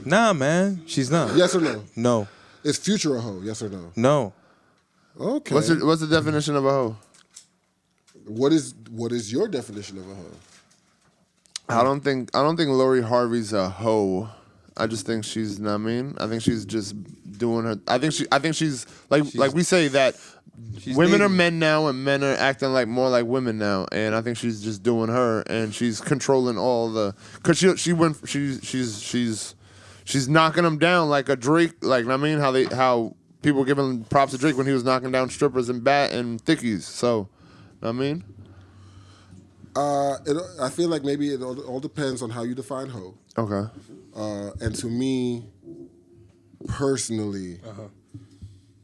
Nah, man. She's not. Yes or no? No. Is Future a hoe? Yes or no? No. Okay. What's the definition of a hoe? What is your definition of a hoe? I don't think Lori Harvey's a hoe. I just think she's, I think she's just doing her. I think she's like we say that women are dating. men now and men are acting like more like women now, and I think she's just doing her and she's controlling all the because she's knocking them down like a Drake, like how people were giving props to Drake when he was knocking down strippers and thickies. So, I mean. I feel like maybe it all depends on how you define hoe. Okay. And to me, personally,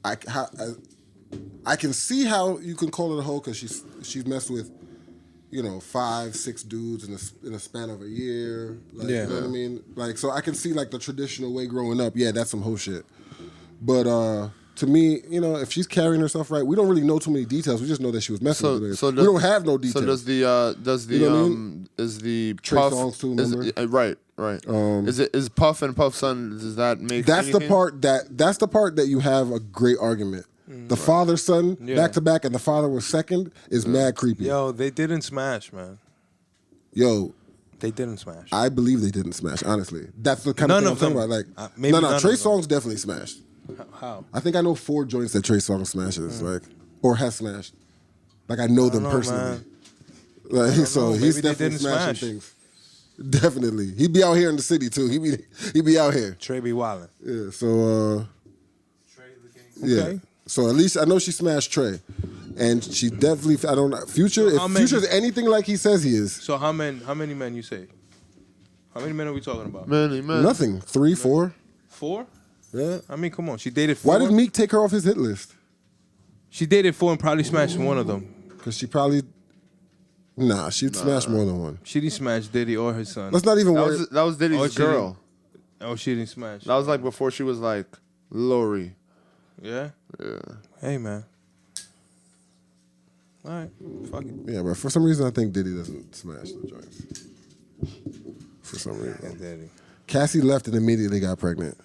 I can see how you can call it a hoe because she's messed with, 5-6 dudes in a span of a year. Like, Yeah. You know what I mean? Like, so I can see like the traditional way growing up. Yeah, that's some hoe shit. But to me, if she's carrying herself right, we don't really know too many details. We just know that she was messing with her. We don't have no details. So does the You know what I mean? is the Trey Puff Songz too, is, remember? right. Is Puff and Puff's son? Does that make That's anything? the part that you have a great argument. The father son back to back, and the father was second is mad creepy. Yo, they didn't smash, man. Yo, They didn't smash. I believe they didn't smash. Honestly, that's the kind None of of thing I'm them. talking about. Like, Maybe none of Trey them. Songz definitely smashed. How? I think I know 4 joints that Trey Songz smashes, like or has smashed. Like I know them know, personally. man. Like so, know. he's Maybe they definitely didn't smashing smash. things. Definitely, he be out here in the city too. He be out here. Trey be wildin'. Yeah. So yeah. Okay. So at least I know she smashed Trey, and she definitely. I don't know. Future. If How many- Future's anything like he says he is, So how many men you say? How many men are we talking about? Many. nothing. 3, 4. 4? Yeah. I mean, come on. She dated 4. Why did Meek take her off his hit list? She dated 4 and probably smashed one of them. Because she probably. Nah, she'd smash more than one. She didn't smash Diddy or his son. Let's not even worry. That was Diddy's Oh, she girl. Oh, she didn't smash. That was like before she was like Lori. Yeah? Yeah. Hey, man. All right. Fuck it. Yeah, but for some reason I think Diddy doesn't smash the joints. For some reason. Diddy. Cassie left and immediately got pregnant.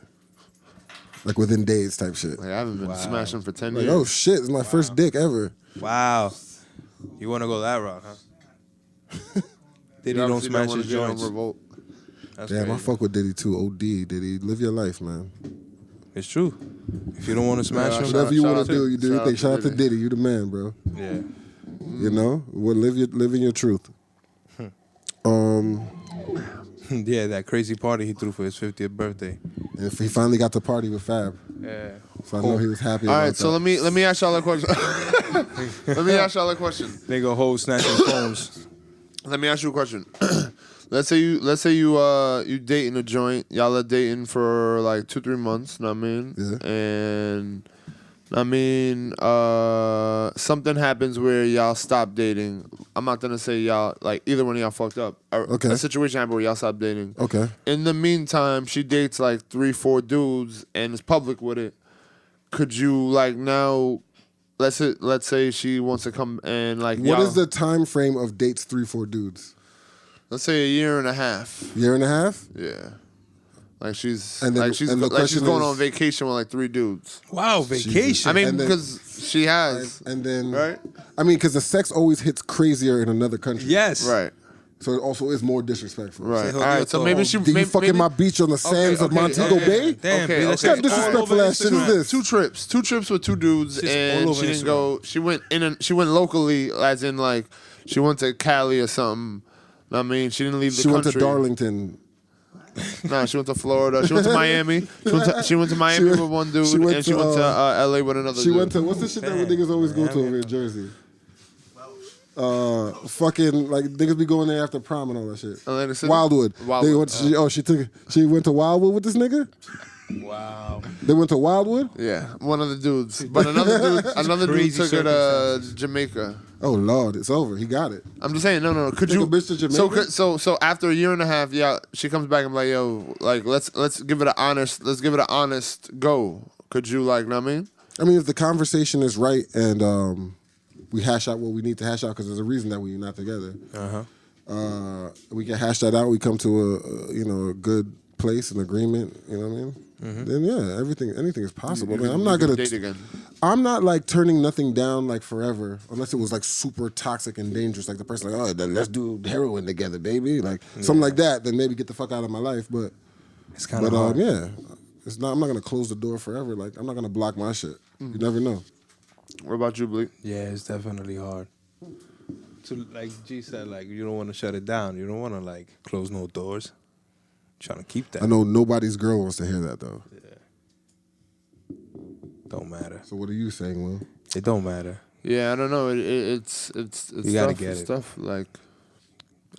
Like within days type shit. Like I haven't been smashing for 10 Like, years. oh shit, it's my first dick ever. Wow. You want to go that route, huh? Diddy don't Obviously smash wanna his get on joints. Revolt. That's Damn, I crazy. fuck with Diddy too. OD, Diddy. Live your life, man. It's true. If you don't want to smash him, Whatever you shout want out to do, to- you do shout your out thing. to Shout out to Diddy. Diddy. You the man, bro. yeah. You know? Well, live in your truth. Yeah, that crazy party he threw for his 50th birthday. And if he finally got to party with Fab. Yeah. So I know he was happy All about right, so that. let me ask y'all a question. Let me ask y'all a question. Nigga hold snatching phones. Let me ask you a question. let's say you dating a joint. Y'all are dating for like 2-3 months. Know what I mean? Yeah. And I mean, something happens where y'all stop dating. I'm not gonna say y'all like either one of y'all fucked up. Okay. A situation happened where y'all stopped dating. Okay. In the meantime, she dates like 3-4 dudes and is public with it. Could you like now? Let's say she wants to come and like. What is the time frame of dates 3-4 dudes? Let's say a year and a half. Year and a half? Yeah. Like she's And then- like she's and the like she's question going is- on vacation with like 3 dudes. Wow, vacation. I mean, And then- because she has. And then, Right? I mean, because the sex always hits crazier in another country. yes. Right. So it also is more disrespectful. Right. So All right. So maybe she. Did you maybe, fucking my beach on the sands of okay, Montego okay. Bay? Damn, Okay, B, okay. that's What all kind of disrespectful over ass shit is Instagram. this? 2 trips with 2 dudes, Just all and over she didn't Instagram. go. She went she went locally, as in like she went to Cali or something. I mean, she didn't leave the She went country. to Darlington. No, she went to Florida. She went to Miami. She went to Miami with one dude, she went and she to, went to LA with another She dude. went to, what's the shit that niggas always go to over in Jersey? Fucking, like, niggas be going there after prom and all that shit. Atlantic City? Wildwood. Wildwood. They went, she went to Wildwood with this nigga? Wow. They went to Wildwood? Yeah, one of the dudes. But another dude Crazy took her to Jamaica. Oh, Lord, it's over. He got it. I'm just saying, no. Could Take you? a bitch to Jamaica? So after a year and a half, yeah, she comes back and be like, yo, like let's give it an honest go. Could you like, know what I mean? I mean, if the conversation is right and we hash out what we need to hash out, because there's a reason that we're not together. We can hash that out. We come to a good place, an agreement. You know what I mean? Then yeah, anything is possible. Man, I'm not gonna date again. I'm not like turning nothing down like forever, unless it was like super toxic and dangerous. Like the person like, oh, then let's do heroin together, baby. Like something like that. Then maybe get the fuck out of my life. But It's kind of hard. yeah, it's not. I'm not gonna close the door forever. Like I'm not gonna block my shit. You never know. What about you, Bleak? Yeah, it's definitely hard. To like G said, like you don't want to shut it down. You don't want to like close no doors. Trying to keep that. I know nobody's girl wants to hear that though. Don't matter. So what are you saying, Will? It don't matter. Yeah, I don't know. It's You gotta tough. get It's it. tough. Like,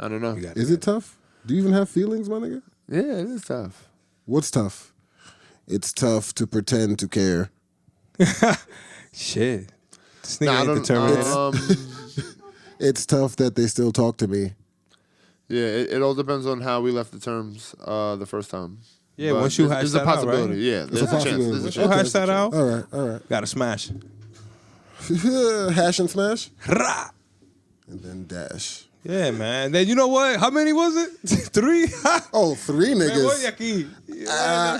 I don't know. You got Is it tough? Do you even have feelings, my nigga? Yeah, it is tough. What's tough? It's tough to pretend to care. Shit. This nigga Nah, I ain't don't. determined. It's tough that they still talk to me. Yeah, it all depends on how we left the terms the first time. Yeah, But once you there's hash a that out, possibility. right? Yeah, there's a chance. possibility. There's a You chance. hash that out. All right. Gotta smash. Hash and smash, Rah! and then dash. Yeah, man. Then you know what? How many was it? 3? Oh, 3 Man, voy niggas. aquí.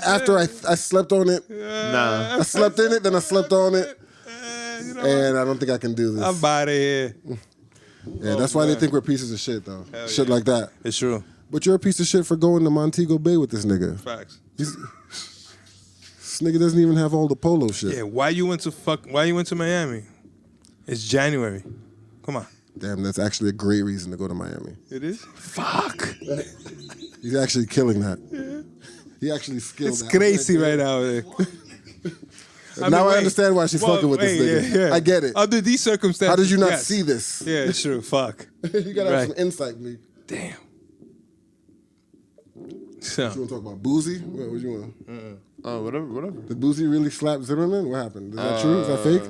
After I slept on it, Nah. I slept in it, then I slept on it, You know and I don't think I can do this. I'm out of here. Yeah, that's why they think we're pieces of shit, though. Shit like that. It's true. But you're a piece of shit for going to Montego Bay with this nigga. Facts. This nigga doesn't even have all the polo shit. Yeah, why you went to Miami? It's January. Come on. Damn, that's actually a great reason to go to Miami. It is? Fuck. He's actually killing that. He actually skilled It's that. crazy right now. Now I understand why she's fucking with this nigga. I get it. Under these circumstances. How did you not yes. see this? Yeah, it's true. Fuck. You gotta Right. have some insight, me. Damn. You So, want to talk about Boozy? What you want? Oh, whatever. Did Boozy really slap Zimmerman? What happened? Is that true? Is that fake?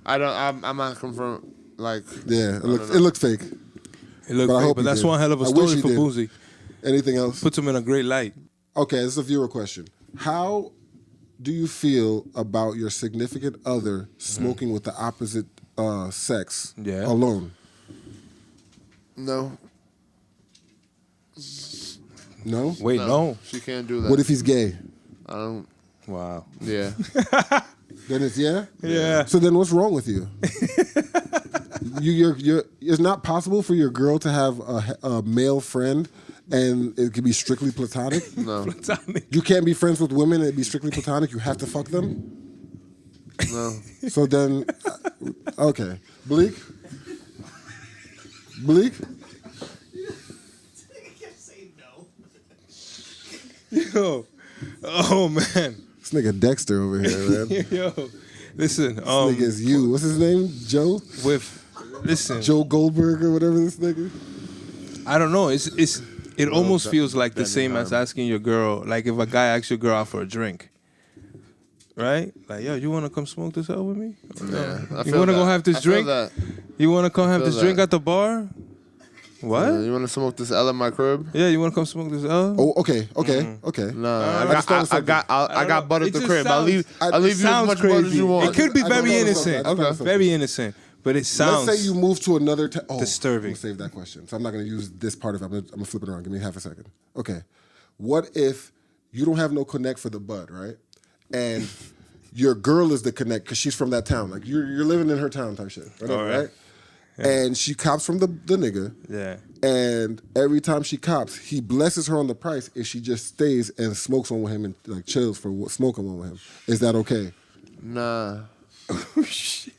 I don't. I'm not confirmed. Like, Yeah, it looks fake. it looked But I fake, hope but he that's did. one hell of a I wish story he for did. Boozy. Anything else? Puts him in a great light. Okay, this is a viewer question. How do you feel about your significant other smoking with the opposite sex Yeah. alone? no, No? Wait, no. she can't do that. What if he's gay? I don't. Wow. Yeah. Then it's yeah? Yeah. So then what's wrong with you? You're it's not possible for your girl to have a male friend and it could be strictly platonic? No. You can't be friends with women and it be strictly platonic? You have to fuck them? No. So then, okay. Bleak? Yo. Oh, man. This nigga Dexter over here, man. Yo. Listen. This nigga is you. What's his name? Joe? Listen. Joe Goldberg or whatever this nigga? I don't know. It almost feels like the same as asking your girl, like if a guy asks your girl out for a drink. Right? Like, yo, you want to come smoke this out with me? Yeah. You want to go have this I feel drink? that. You want to come have feel this drink that. at the bar? What? You want to smoke this L at my crib? Yeah, you want to come smoke this L? Oh, okay. Nah, I just thought I got butter at It the just crib. sounds- I'll leave you as sounds much butter as crazy. you want. It could be I just very thought of innocent. something. I just thought of Very innocent. But it sounds. Let's say you move to another town. Oh, disturbing. I'm gonna save that question. So I'm not gonna use this part of it. I'm gonna flip it around. Give me half a second. Okay. What if you don't have no connect for the bud, right? And your girl is the connect because she's from that town. Like you're living in her town type shit. Whatever, All right. right? Yeah. And she cops from the nigga. Yeah. And every time she cops, he blesses her on the price if she just stays and smokes one with him and like chills for smoking one with him. Is that okay? Nah. Oh, shit.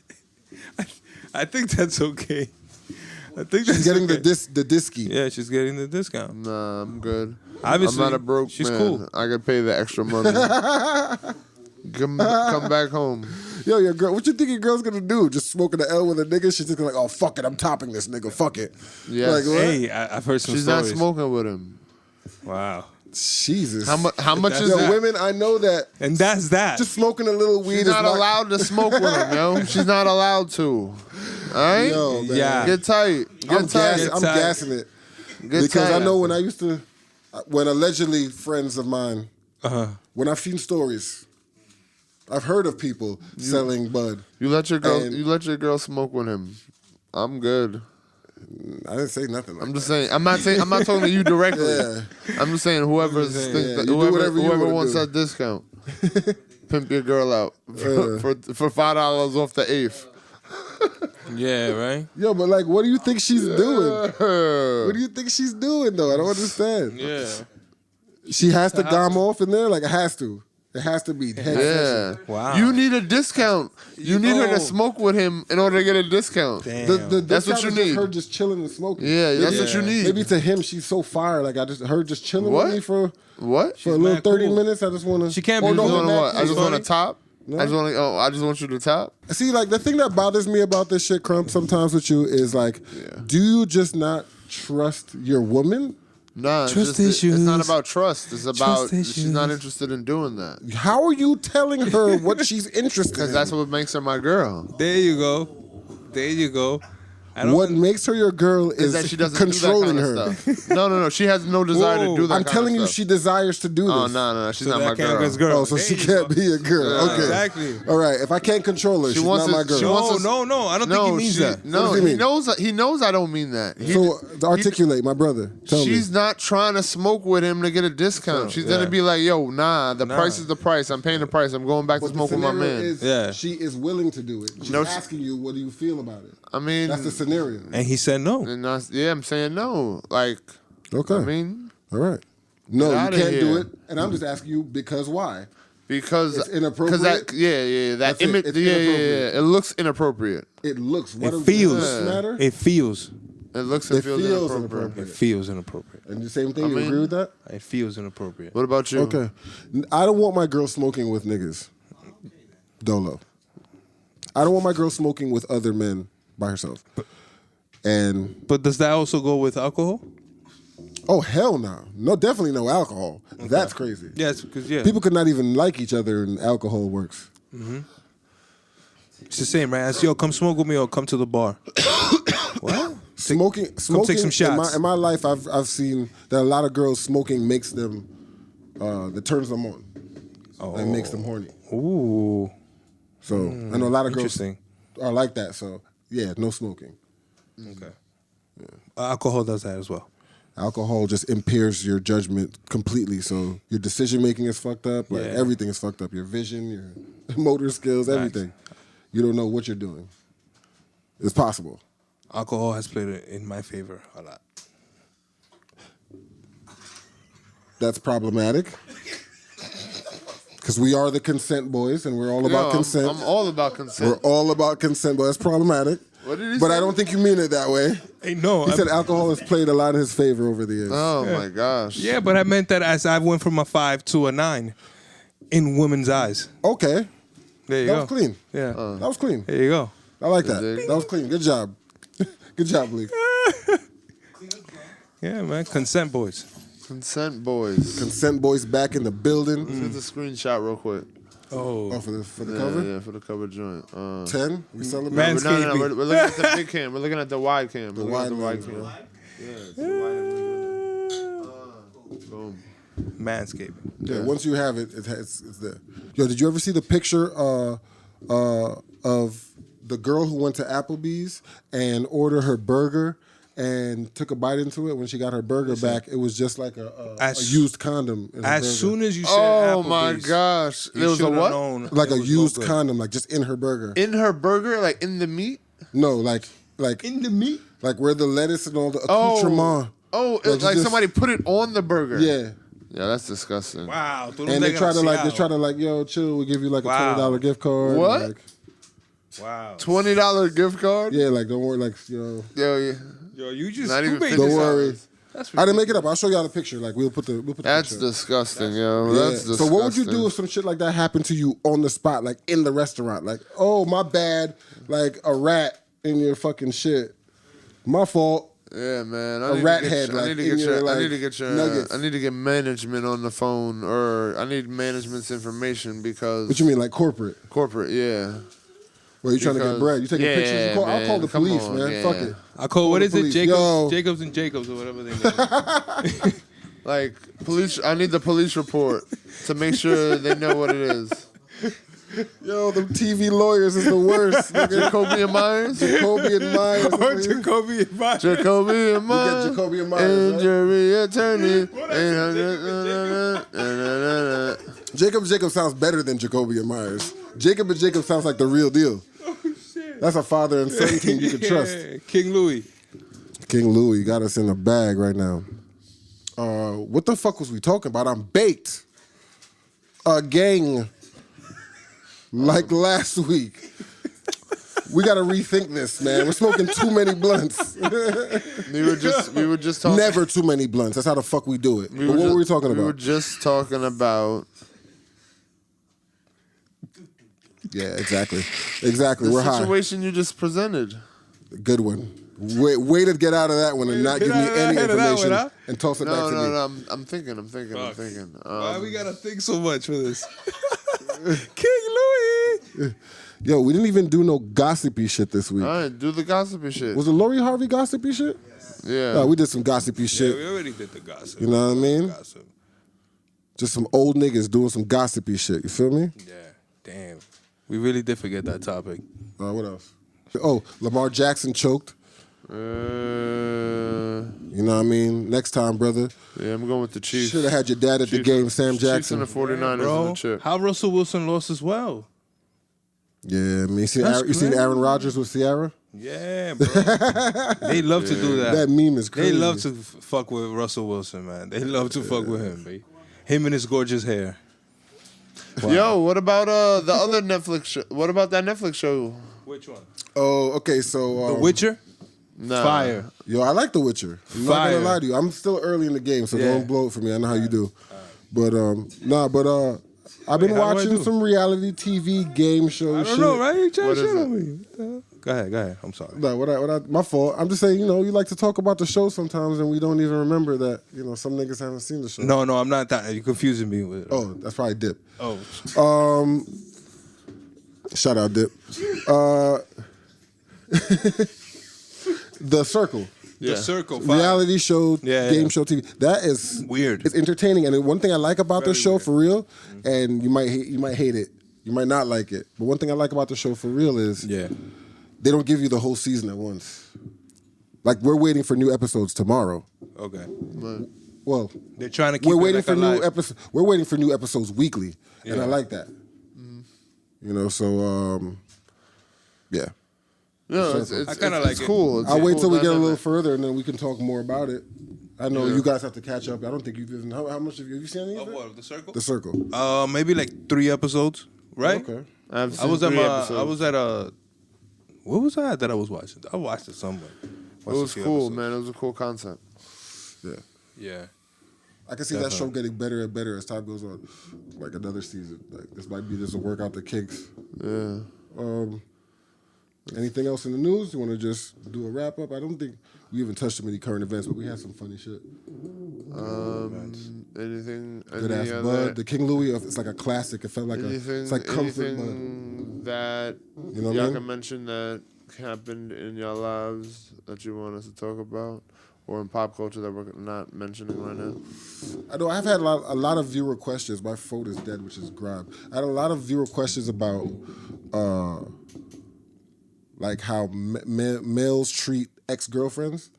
I think that's okay. I think that's She's getting okay. the disky. Yeah, she's getting the discount. Nah, I'm good. Obviously, I'm not a broke she's man. cool. I can pay the extra money. come back home. Yo, your girl, what you think your girl's gonna do? Just smoking the L with a nigga? She's just gonna like, oh fuck it, I'm topping this nigga. Fuck it. Yes. Like, what? Hey, I've heard some She's stories. not smoking with him. Wow. Jesus. How much is Yo, that? women, I know that. And that's that. Just smoking a little weed She's is not allowed to smoke with him, yo. She's not allowed to. All right? Yo, man. Yeah. Get tight. I'm Get I'm tight. gassing it Get because tight. I know when I used to, when allegedly friends of mine, when I've seen stories, I've heard of people selling bud. You let your girl smoke with him. I'm good. I didn't say nothing. Like I'm just saying. I'm not talking to you directly. Yeah. I'm just saying whoever you do whatever you whoever wanna wants do. that discount, pimp your girl out for $5 off the eighth. Yeah, right? Yo, but like, what do you think she's doing? What do you think she's doing though? I don't understand. Yeah. She has to gom off in there? Like, it has to. It has to be. Yeah. Wow. You need a discount. You need her Oh. to smoke with him in order to get a discount. Damn. The That's what discount you is just need. her just chilling and smoking. Yeah, that's what Yeah. you need. Maybe to him, she's so fire. Like, her just chilling What? with me for What? a little mad 30 cool. minutes. I just want to. She can't Or be no, You doing wanna back what? to I you. just want to funny. top. No. I just want you to top. See, like, the thing that bothers me about this shit, Crump, sometimes with you is like, do you just not trust your woman? Nah, Trust it's issues. not about trust. It's about she's issues. not interested in doing that. How are you telling her what she's interested Because in? that's what makes her my girl. There you go. There you go. I don't What makes her your girl Is is that she doesn't controlling do that her. kind of stuff. No. She has no desire Whoa. to do that. I'm kind telling of you, stuff. she desires to do this. Oh no, she's So not that my can't girl. be his girl. Oh, so There she you can't go. be a girl. Yeah, Okay. Exactly. All right. If I can't control her, she's wants not my to- girl. she wants No, I don't think he means that. No, What does he he mean? He knows I don't mean that. So articulate, my brother. Tell She's me. not trying to smoke with him to get a discount. She's gonna be like, yo, nah, the price is the price. I'm paying the price. I'm going back to But the smoke with my scenario man. is Yeah. she is willing to do it. She's No, she- asking you, what do you feel about it? I mean, That's the scenario. And he said no. and I'm saying no. Like, Okay. I mean, All right. No, Get you outta can't do here. it. And I'm just asking you because why? because It's inappropriate? that that That's it. image, It's yeah, inappropriate. it looks inappropriate. It looks. It does feels. this matter? It feels. It looks and It feels feels inappropriate. It inappropriate. feels inappropriate. And the same thing, I you mean- agree with that? It feels inappropriate. What about you? Okay. I don't want my girl smoking with niggas. Dolo. I don't want my girl smoking with other men by herself. And But does that also go with alcohol? oh hell no. No, definitely no alcohol. That's crazy. Yes, because People could not even like each other and alcohol works. it's the same, right? As yo, come smoke with me or come to the bar. What? Smoking take some shots. In my life I've seen that a lot of girls smoking makes them that turns them on. That makes them horny. Ooh, So I know a lot of girls interesting. are like that. So yeah, no smoking. Okay. Alcohol does that as well. Alcohol just impairs your judgment completely. So your decision making is fucked up. Like Yeah. everything is fucked up. Your vision, your motor skills, everything. You don't know what you're doing. It's possible. Alcohol has played in my favor a lot. That's problematic. Because we are the consent boys and we're all about consent. I'm all about consent. We're all about consent, but that's problematic. What did he But say? I don't think you mean it that way. Hey, no. He said alcohol has played a lot in his favor over the years. Oh my gosh. Yeah, but I meant that as I went from a 5 to a 9 in women's eyes. Okay. There you That go. was clean. Yeah. That was clean. There you go. I like that. Dig. That was clean. Good job. Good job, Lee. Yeah, man. Consent boys. Consent boys. Consent boys back in the building. Let's get the screenshot real quick. Oh, for the cover? Yeah, for the cover joint. 10? We celebrate? Man- No. We're looking at the big cam. We're looking at the wide cam. The We're looking wide at the cam. wide cam. Yeah, it's the wide. Boom. Manscaping. Yeah, once you have it, it's there. Yo, did you ever see the picture of the girl who went to Applebee's and ordered her burger and took a bite into it? When she got her burger back, it was just like a used condom in her burger. As soon as you said Oh Applebee's, my gosh. you There was a should've what? known Like it a was used no good. condom, like just in her burger. In her burger, like in the meat? No, like In the meat? like where the lettuce and all the accoutrement. Oh, Like, it's like just- somebody put it on the burger. Yeah. Yeah, that's disgusting. Wow. And they try to like, yo, chill, we give you like a Wow. $20 gift card. What? Like, Wow. $20 gift card? yeah, like don't worry, like, yo, Yo, yeah. Yo, you just Not even made $50. don't this up. worry. That's I didn't make it up. I'll show y'all the picture. Like we'll put the That's picture. disgusting, yo. Yeah. That's disgusting. So what would you do if some shit like that happened to you on the spot, like in the restaurant? Like, oh, my bad, like a rat in your fucking shit. My fault. Yeah, man. A rat head, I like, need to in get your, your. I like, need to get your. nuggets. I need to get management on the phone, or I need management's information because What you mean, like corporate? corporate. Yeah. Well, you trying to get Because- bread? You taking yeah, pictures? I'll call man, the come police, on, man. yeah. Fuck it. I call, what the is it? police. Jacobs, Yo. Jacobs and Jacobs or whatever they name. Like police. I need the police report to make sure they know what it is. Yo, the TV lawyers is the worst. nigga. Jacoby and Myers. Jacoby and Myers. Jacoby and Myers. Jacoby and Myers. Jacoby and Myers, right? Injury attorney. Jacob sounds better than Jacoby and Myers. Jacob and Jacob sounds like the real deal. That's a father and son team you can trust. King Louis. King Louis got us in a bag right now. What the fuck was we talking about? I'm baked. Gang. Like last week. We gotta rethink this, man. We're smoking too many blunts. We were just talking. Never too many blunts. That's how the fuck we do it. But what were we talking about? We were just talking about Yeah, exactly. Exactly. the We're high. situation you just presented. Good one. Way to get out of that one and not give me any information and toss it back to me. No. I'm thinking. Why we gotta think so much for this? King Louis. Yo, we didn't even do no gossipy shit this week. All right, do the gossipy shit. Was it Lori Harvey gossipy shit? Yeah. No, we did some gossipy Yeah, shit. we already did the gossip. You know what I mean? Gossip. Just some old niggas doing some gossipy shit. You feel me? Yeah. Damn. We really did forget that topic. What else? Oh, Lamar Jackson choked. Yeah, You know what I mean? Next time, brother. I'm going with the Chiefs. Should have had your dad at the Chiefs- game, Sam Chiefs Jackson. and the 49ers in Bro, the chip. how Russell Wilson lost as well. Yeah, I mean, you seen That's Aaron crazy. Rodgers with Ciara? Yeah, bro. They love to do that. That meme is crazy. They love to fuck with Russell Wilson, man. They love to fuck with him, baby. Him and his gorgeous hair. Yo, what about the other Netflix show? What about that Netflix show? Which one? Oh, okay, so... The Witcher? Nah. Fire. Yo, I like The Witcher. I'm not Fire. gonna lie to you. I'm still early in the game, so Yeah. don't blow it for me. I know how you do. But I've been Wait, how do I watching do? some reality TV game show I shit. don't know, right? You trying What to is shit it? on me. What the hell? Go ahead. I'm sorry. No, my fault. I'm just saying, you like to talk about the show sometimes, and we don't even remember that, some niggas haven't seen the show. No, I'm not that. You're confusing me with it. Oh, that's probably Dip. Oh. Shout out Dip. The Circle. The Circle. Fire. Reality show, Yeah, game yeah. show TV. That is Weird. It's entertaining, and one thing I like about this Very show weird. for real, and you might hate it, you might not like it, but one thing I like about the show for real is Yeah. they don't give you the whole season at once. Like we're waiting for new episodes tomorrow. Okay. Well, They're trying to keep we're it waiting like for a new live- episodes. We're waiting for new episodes weekly, and Yeah. I like that. Yeah. Yeah, it's I kinda like it's it. cool. It's I'll a wait cool till we get a dynamic. little further, and then we can talk more about it. I know you guys have to catch up. I don't think you've even. How much have you seen any of Of it? what? The Circle? The Circle. Maybe like 3 episodes, right? Okay. I've I seen was at 3 episodes. I was at a. What was I at that I was watching? I watched it somewhere. It was cool, man. It was a cool concept. Yeah. Yeah. I can see that show getting better and better as time goes on. Like another season. Like this might be just a workout the kinks. Yeah. Anything else in the news? You want to just do a wrap up? I don't think we even touched too many current events, but we had some funny shit. Anything? Good ass Bud. The King Louis. It's like a classic. It felt like it's like comfort Bud. That you know y'all can mention that happened in your lives that you want us to talk about, or in pop culture that we're not mentioning right now. I know I've had a lot of viewer questions. My phone is dead, which is grime. I had a lot of viewer questions about like how males treat ex-girlfriends,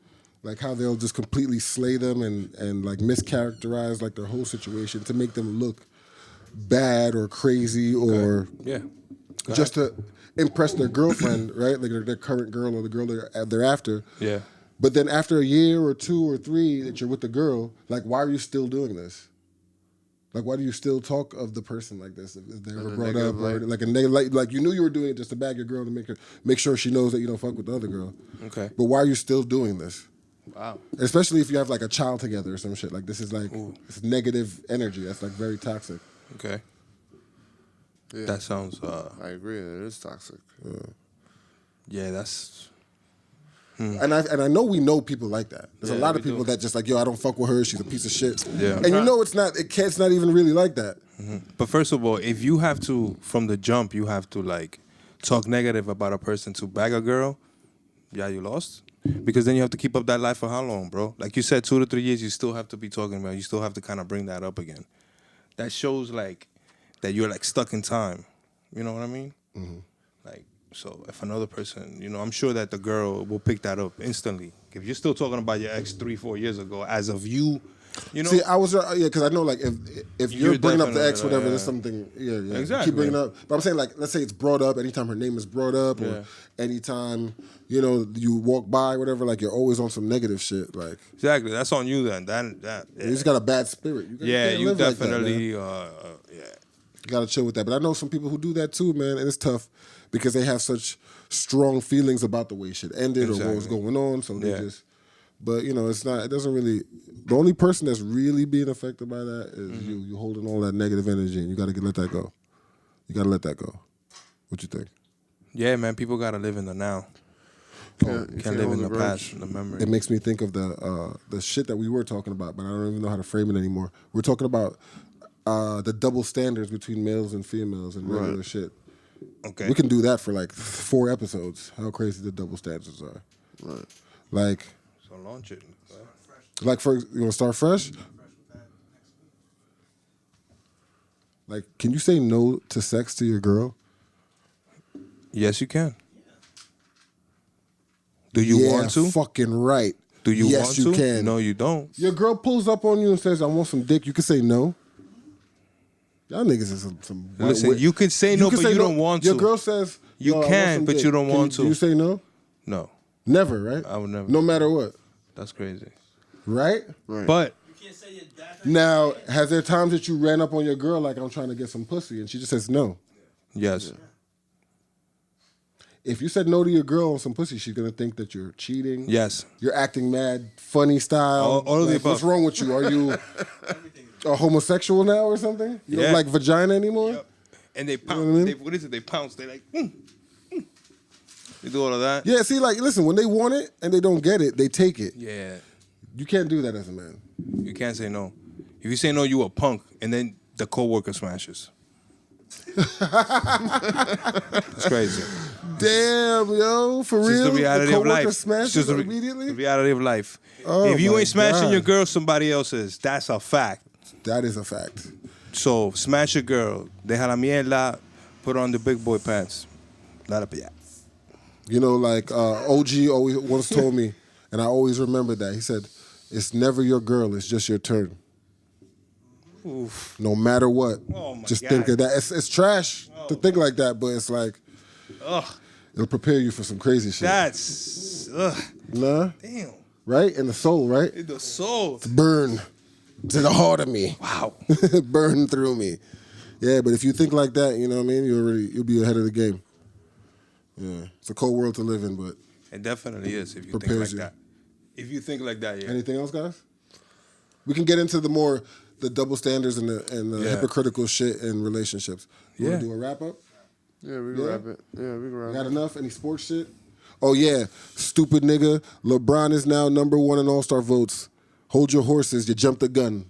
like how they'll just completely slay them and like mischaracterize like their whole situation to make them look bad or crazy or just to impress their girlfriend, right? Like their current girl or the girl they're after. Yeah. But then after a year or 2 or 3 that you're with the girl, like why are you still doing this? Like why do you still talk of the person like this if they were brought up or like you knew you were doing it just to bag your girl to make sure she knows that you don't fuck with the other girl. Okay. But why are you still doing this? Wow. Especially if you have like a child together or some shit. Like this is like it's negative energy. That's like very toxic. Okay. Yeah. That sounds. I agree. It is toxic. Yeah, that's. And I know we know people like that. There's a lot of people that just like, yo, I don't fuck with her. She's a piece of shit. Yeah. And you know it's not even really like that. Mm-hmm. But first of all, if you have to, from the jump, you have to like talk negative about a person to bag a girl, yeah, you lost. Because then you have to keep up that life for how long, bro? Like you said, 2 to 3 years, you still have to be talking about. You still have to kind of bring that up again. That shows like that you're like stuck in time. You know what I mean? Mm-hmm. Like. So if another person, you know, I'm sure that the girl will pick that up instantly. If you're still talking about your ex 3-4 years ago, as of you know. See, I was because I know like if you're bringing up the ex, whatever, there's something. Yeah, exactly. Keep bringing up. But I'm saying like, let's say it's brought up anytime her name is brought up, or anytime you walk by, whatever. Like you're always on some negative shit. Like exactly, that's on you then. That you just got a bad spirit. You definitely You gotta chill with that. But I know some people who do that too, man, and it's tough. Because they have such strong feelings about the way shit ended or what was going on, so they just. But it's not. It doesn't really. The only person that's really being affected by that is you. You holding all that negative energy, and you got to let that go. You got to let that go. What you think? Yeah, man. People gotta live in the now. Can't live in the past, in the memory. It makes me think of the shit that we were talking about, but I don't even know how to frame it anymore. We're talking about the double standards between males and females and regular shit. Okay. We can do that for like 4 episodes. How crazy the double standards are. Right. Like. So launch it. Like you want to start fresh? Like, can you say no to sex to your girl? Yes, you can. Do you want to? Fucking right. Do you want to? Yes, you can. No, you don't. Your girl pulls up on you and says, "I want some dick." You can say no. Y'all niggas is some. Listen, you can say no, but you don't want to. Your girl says you can, but you don't want to. Do you say no? No. Never, right? I would never. No matter what. That's crazy. Right? But You can't say your dad. Now, has there times that you ran up on your girl like I'm trying to get some pussy and she just says no? Yes. If you said no to your girl on some pussy, she's gonna think that you're cheating. Yes. You're acting mad, funny style. All of the above. What's wrong with you? Are you a homosexual now or something? You don't like vagina anymore? Yep. And they pounce. You know what I mean? What is it? They pounce. They like. They do all of that. Yeah. See, like, listen, when they want it and they don't get it, they take it. Yeah. You can't do that as a man. You can't say no. If you say no, you a punk, and then the coworker smashes. It's crazy. Damn, yo, for It's real. just the reality of life. Smashes It's just immediately. the reality of life. Oh, if you my ain't smashing God. your girl, somebody else is. That's a fact. That is a fact. So smash your girl. Deja la mierda. Put on the big boy pants. Not a yeah. You know, like OG always once told me, and I always remember that. He said, "It's never your girl. It's just your turn." Oof. No matter what. Oh my just God. think of that. It's trash to think like that, but it's like it'll prepare you for some crazy shit. That's Nah, damn. right? In the soul, right? In the soul. Burn to the heart of me. Wow. Burn through me. Yeah, but if you think like that, you know what I mean? You'll be ahead of the game. Yeah, it's a cold world to live in, but It definitely is if you think Prepares like you. that. If you think like that, yeah. anything else, guys? We can get into the double standards and the hypocritical shit in relationships. You want Yeah. to do a wrap up? Yeah, we can wrap it. Yeah, we can wrap Got it. enough? Any sports shit? Oh, yeah. Stupid nigga. LeBron is now #1 in All-Star votes. Hold your horses. You jumped the gun.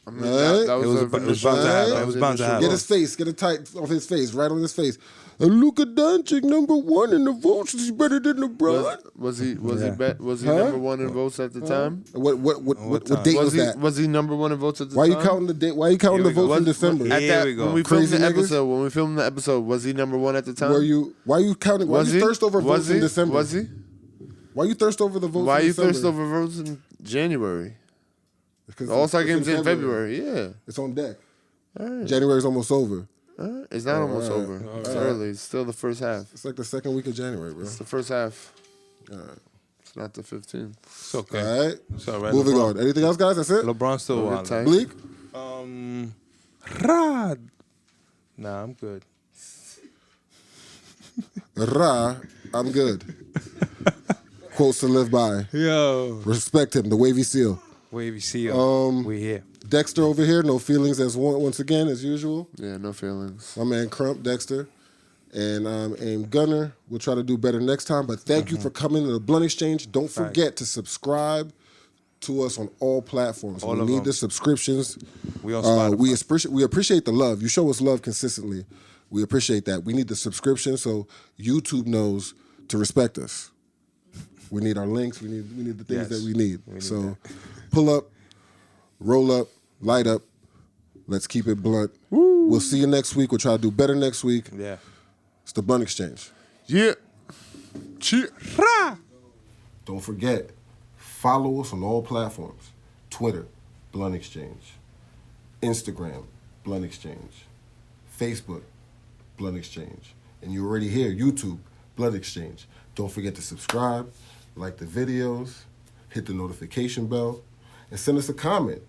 I mean, Right? that It was was initial- bound to happen. that It was the bound to initial happen. Get vote. his face. Get a tight off his face. Right on his face. And Luka Doncic #1 in the votes. He's better than LeBron. Was he Yeah. was he Huh? #1 in votes at the time? What time? date was that? Was he #1 in votes at the Why time? you counting the date? Why you counting Here the we go. votes in Was- December? At Here that, we go. when we filmed Crazy the niggas? episode, was he #1 at the time? Why you counting? Why Was you he? thirst over Was votes he? in December? Was he? Why you thirst over the votes Why in you December? thirst over votes in January? Because The All-Star it's game's in February. Yeah. It's on deck. January's almost over. It's not almost all right. over. It's early. It's still the first half. It's like the second week of January, bro. It's the first half. It's not the 15th. It's okay. All right. It's all right. Moving LeBron. on. Anything else, guys? That's it? LeBron's still We're wild. tight. Bleak? Rod. Nah, I'm good. I'm good. Quotes to live by. Yo. Respect him. The Wavy Seal. Wavy Seal. We here. Dexter over here. No feelings as once again, as usual. Yeah, no feelings. My man Crump, Dexter. And I'm Aim Gunner. We'll try to do better next time. But thank you for coming to the Blunt Exchange. Don't forget to subscribe to us on all platforms. All we of need them. the subscriptions. We on Spotify. We appreciate the love. You show us love consistently. We appreciate that. We need the subscription so YouTube knows to respect us. We need our links. We need the things Yes. that we need. We need So pull up, roll up, light up. Let's keep it blunt. We'll see you next week. We'll try to do better next week. Yeah. It's the Blunt Exchange. Yeah. Cheer. Don't forget, follow us on all platforms. Twitter, Blunt Exchange. Instagram, Blunt Exchange. Facebook, Blunt Exchange. And you're already here, YouTube, Blunt Exchange. Don't forget to subscribe, like the videos, hit the notification bell, and send us a comment.